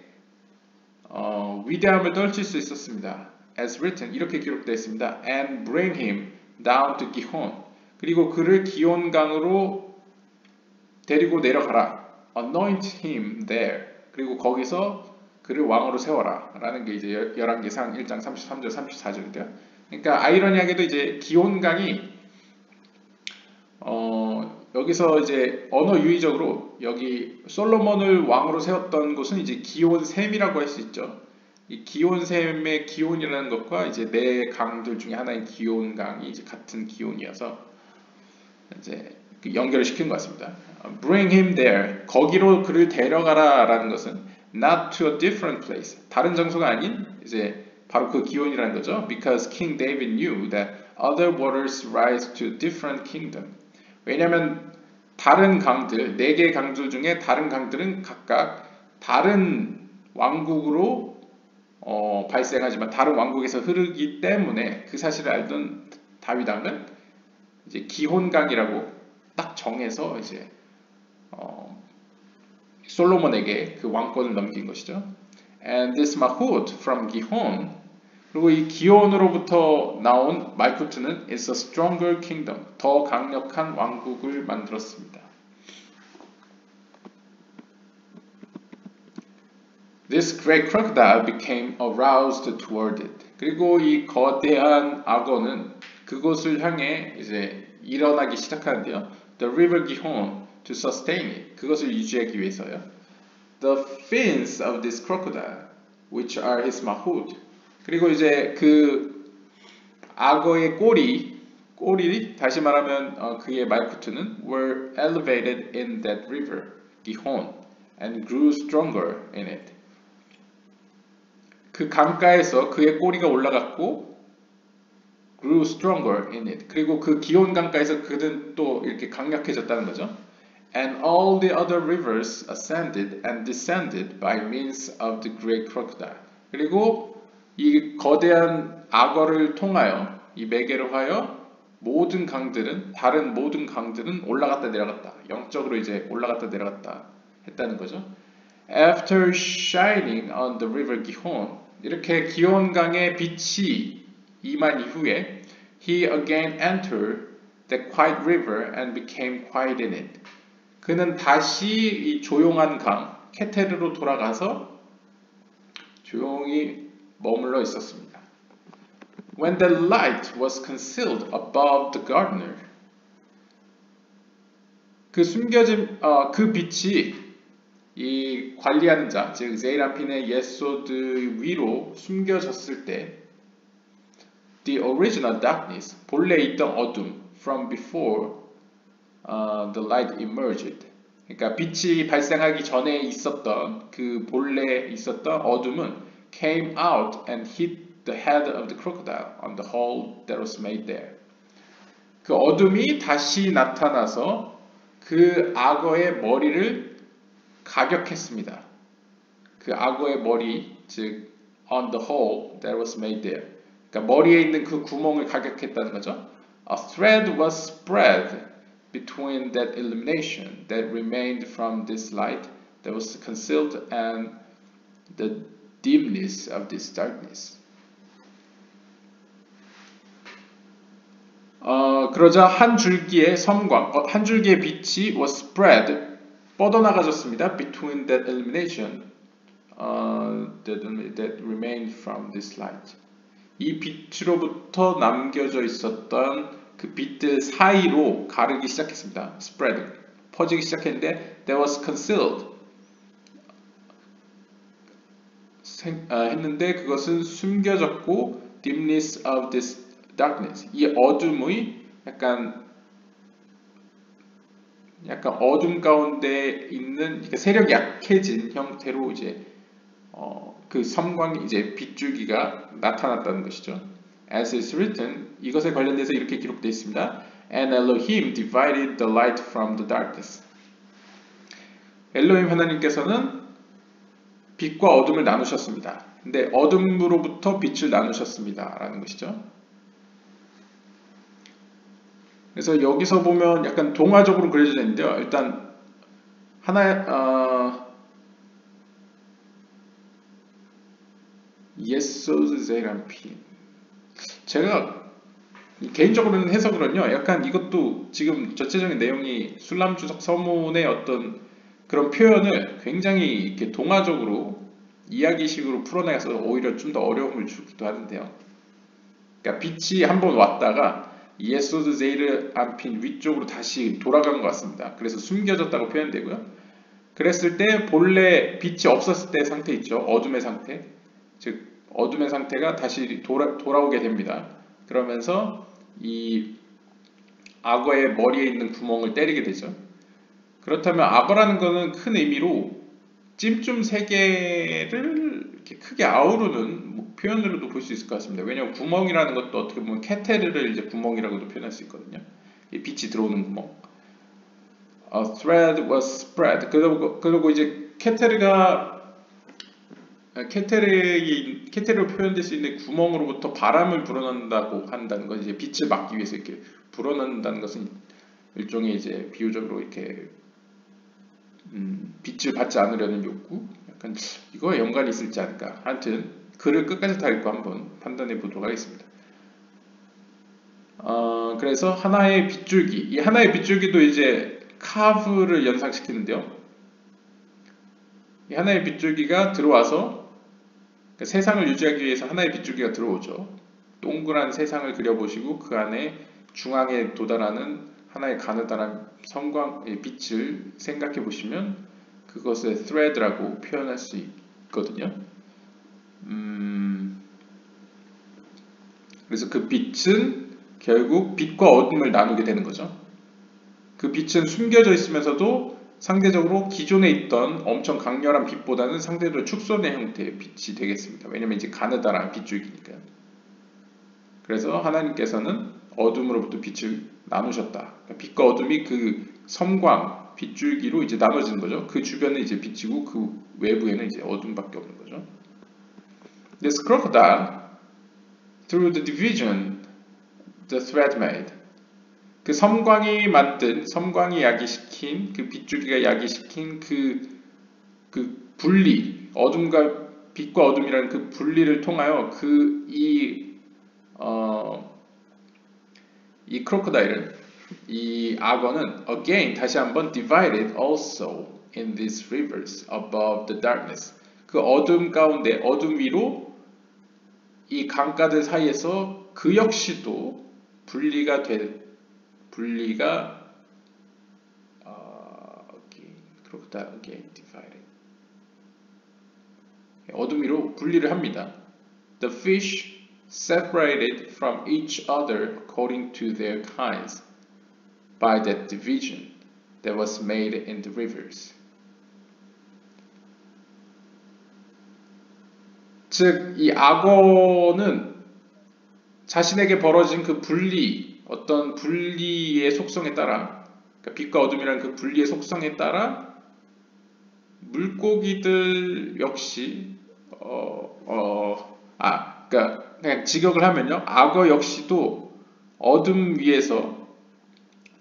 위대함을 떨칠 수 있었습니다. As written, 이렇게 기록되어 있습니다. And bring him down to Gihon. 그리고 그를 기온강으로 데리고 내려가라. Anoint him there. 그리고 거기서 그를 왕으로 세워라. 라는 게 이제 열왕기상 1장 33절 34절인데요. 그러니까 아이러니하게도 이제 기온강이 여기서 이제 언어 유의적으로 여기 솔로몬을 왕으로 세웠던 곳은 이제 기온샘이라고 할 수 있죠. 이 기온샘의 기온이라는 것과 이제 네 강들 중에 하나인 기온강이 이제 같은 기온이어서 이제 연결을 시킨 것 같습니다. Bring him there. 거기로 그를 데려가라라는 것은 not to a different place. 다른 장소가 아닌 이제 바로 그 기온이라는 거죠. Because King David knew that other waters rise to different kingdom. 왜냐하면 다른 강들, 네 개의 강들 중에 다른 강들은 각각 다른 왕국으로 발생하지만 다른 왕국에서 흐르기 때문에 그 사실을 알던 다윗 왕은 이제 기혼강이라고 딱 정해서 이제 솔로몬에게 그 왕권을 넘긴 것이죠. And this Malchut from Gihon, 그리고 이 기혼으로부터 나온 말쿠트는 is a stronger kingdom, 더 강력한 왕국을 만들었습니다. This great crocodile became aroused toward it. 그리고 이 거대한 악어는 그곳을 향해 이제 일어나기 시작하는데요. The river Gihon to sustain it. 그것을 유지하기 위해서요. The fins of this crocodile, which are his mahut. 그리고 이제 그 악어의 꼬리 다시 말하면 그의 말쿠트는 were elevated in that river Gihon and grew stronger in it. 그 강가에서 그의 꼬리가 올라갔고 grew stronger in it. 그리고 그 기온 강가에서 그는 또 이렇게 강력해졌다는 거죠. And all the other rivers ascended and descended by means of the great crocodile. 그리고 이 거대한 악어를 통하여 이 매개로 하여 다른 모든 강들은 올라갔다 내려갔다. 영적으로 이제 올라갔다 내려갔다 했다는 거죠. After shining on the river Gihon, 이렇게 기온강의 빛이 임한 이후에 he again entered the quiet river and became quiet in it. 그는 다시 이 조용한 강 케테르로 돌아가서 조용히 머물러 있었습니다. When the light was concealed above the gardener, 그 숨겨진 그 빛이 이 관리하는 자, 즉 세이라핀의 예소드 위로 숨겨졌을 때 the original darkness, 본래 있던 어둠 from before the light emerged. 그러니까 빛이 발생하기 전에 있었던 그 본래 있었던 어둠은 came out and hit the head of the crocodile on the hole that was made there. 그 어둠이 다시 나타나서 그 악어의 머리를 가격했습니다. 그 악어의 머리, 즉 on the hole that was made there. 그러니까 머리에 있는 그 구멍을 가격했다는 거죠. A thread was spread between that illumination that remained from this light that was concealed and the dimness of this darkness. 그러자 한 줄기의 섬광, 한 줄기의 빛이 was spread, 뻗어나가졌습니다. Between that illumination that remained from this light. 이 빛으로부터 남겨져 있었던 그 빛들 사이로 가르기 시작했습니다. Spread, 퍼지기 시작했는데 that was concealed, 했는데 그것은 숨겨졌고 dimness of this darkness, 이 어둠의 약간 어둠 가운데 있는 세력이 약해진 형태로 이제 그 섬광이 이제 빛줄기가 나타났다는 것이죠. As is written, 이것에 관련돼서 이렇게 기록되어 있습니다. And Elohim divided the light from the darkness. 엘로힘 하나님께서는 빛과 어둠을 나누셨습니다. 근데 어둠으로부터 빛을 나누셨습니다. 라는 것이죠. 그래서 여기서 보면 약간 동화적으로 그려져 있는데요. 일단 예소드 세이람핀, 제가 개인적으로는 해석으로는요, 약간 이것도 지금 전체적인 내용이 술람주석 서문의 어떤 그런 표현을 굉장히 이렇게 동화적으로 이야기식으로 풀어내서 오히려 좀 더 어려움을 주기도 하는데요. 그러니까 빛이 한번 왔다가 예소드 제이르 안핀 위쪽으로 다시 돌아간 것 같습니다. 그래서 숨겨졌다고 표현되고요. 그랬을 때 본래 빛이 없었을 때 상태 있죠. 어둠의 상태. 즉 어둠의 상태가 다시 돌아오게 됩니다. 그러면서 이 악어의 머리에 있는 구멍을 때리게 되죠. 그렇다면 악어라는 것은 큰 의미로 찜좀 세 개를 이렇게 크게 아우르는 표현으로도 볼 수 있을 것 같습니다. 왜냐하면 구멍이라는 것도 어떻게 보면 케테르를 이제 구멍이라고도 표현할 수 있거든요. 이 빛이 들어오는 구멍. A thread was spread. 그리고 이제 케테르가 케테르로 표현될 수 있는 구멍으로부터 바람을 불어넣는다고 한다는 것, 이제 빛을 막기 위해서 이렇게 불어넣는다는 것은 일종의 이제 비유적으로 이렇게 빛을 받지 않으려는 욕구, 약간 이거에 연관이 있을지 않을까. 하여튼 글을 끝까지 다 읽고 한번 판단해 보도록 하겠습니다. 그래서 하나의 빗줄기, 이 하나의 빗줄기도 이제 카브를 연상시키는데요. 이 하나의 빗줄기가 들어와서 세상을 유지하기 위해서 하나의 빗줄기가 들어오죠. 동그란 세상을 그려보시고 그 안에 중앙에 도달하는 하나의 가느다란 성광의 빛을 생각해 보시면 그것을 thread라고 표현할 수 있거든요. 그래서 그 빛은 결국 빛과 어둠을 나누게 되는 거죠. 그 빛은 숨겨져 있으면서도 상대적으로 기존에 있던 엄청 강렬한 빛보다는 상대적으로 축소된 형태의 빛이 되겠습니다. 왜냐면 이제 가느다란 빗줄기니까요. 그래서 하나님께서는 어둠으로부터 빛을 나누셨다. 그러니까 빛과 어둠이 그 섬광, 빗줄기로 이제 나눠지는 거죠. 그 주변에 이제 빛이고 그 외부에는 이제 어둠밖에 없는 거죠. This crocodile, through the division the thread made, 그 섬광이 만든, 섬광이 야기시킨, 그 빗줄기가 야기시킨 그 분리, 어둠과 빛과 어둠이라는 그 분리를 통하여 이 크로커다일은, 이 악어는 again 다시 한번 divided also in these rivers above the darkness, 그 어둠 가운데, 어둠 위로 이 강가들 사이에서 그 역시도 분리가 크로커다일 again divided, 어둠 위로 분리를 합니다. The fish separated from each other according to their kinds by that division that was made in the rivers. 즉, 이 악어는 자신에게 벌어진 그 분리, 어떤 분리의 속성에 따라, 그러니까 빛과 어둠이라는 그 분리의 속성에 따라 물고기들 역시 그러니까 그냥 직역을 하면요, 악어 역시도 어둠 위에서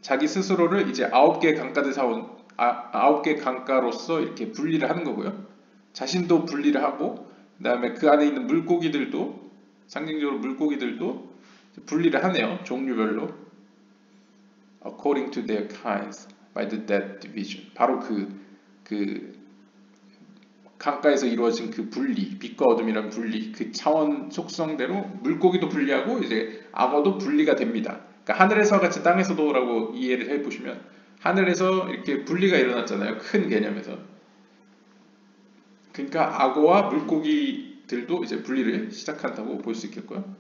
자기 스스로를 이제 9개의 강가들 사온 9개의 강가로서 이렇게 분리를 하는 거고요. 자신도 분리를 하고, 그 다음에 그 안에 있는 물고기들도, 상징적으로 물고기들도 분리를 하네요. 종류별로. According to their kinds by that division. 바로 그 강가에서 이루어진 그 분리, 빛과 어둠이란 분리, 그 차원 속성대로 물고기도 분리하고 이제 악어도 분리가 됩니다. 그러니까 하늘에서 같이 땅에서도라고 이해를 해보시면, 하늘에서 이렇게 분리가 일어났잖아요. 큰 개념에서. 그러니까 악어와 물고기들도 이제 분리를 시작한다고 볼 수 있겠고요.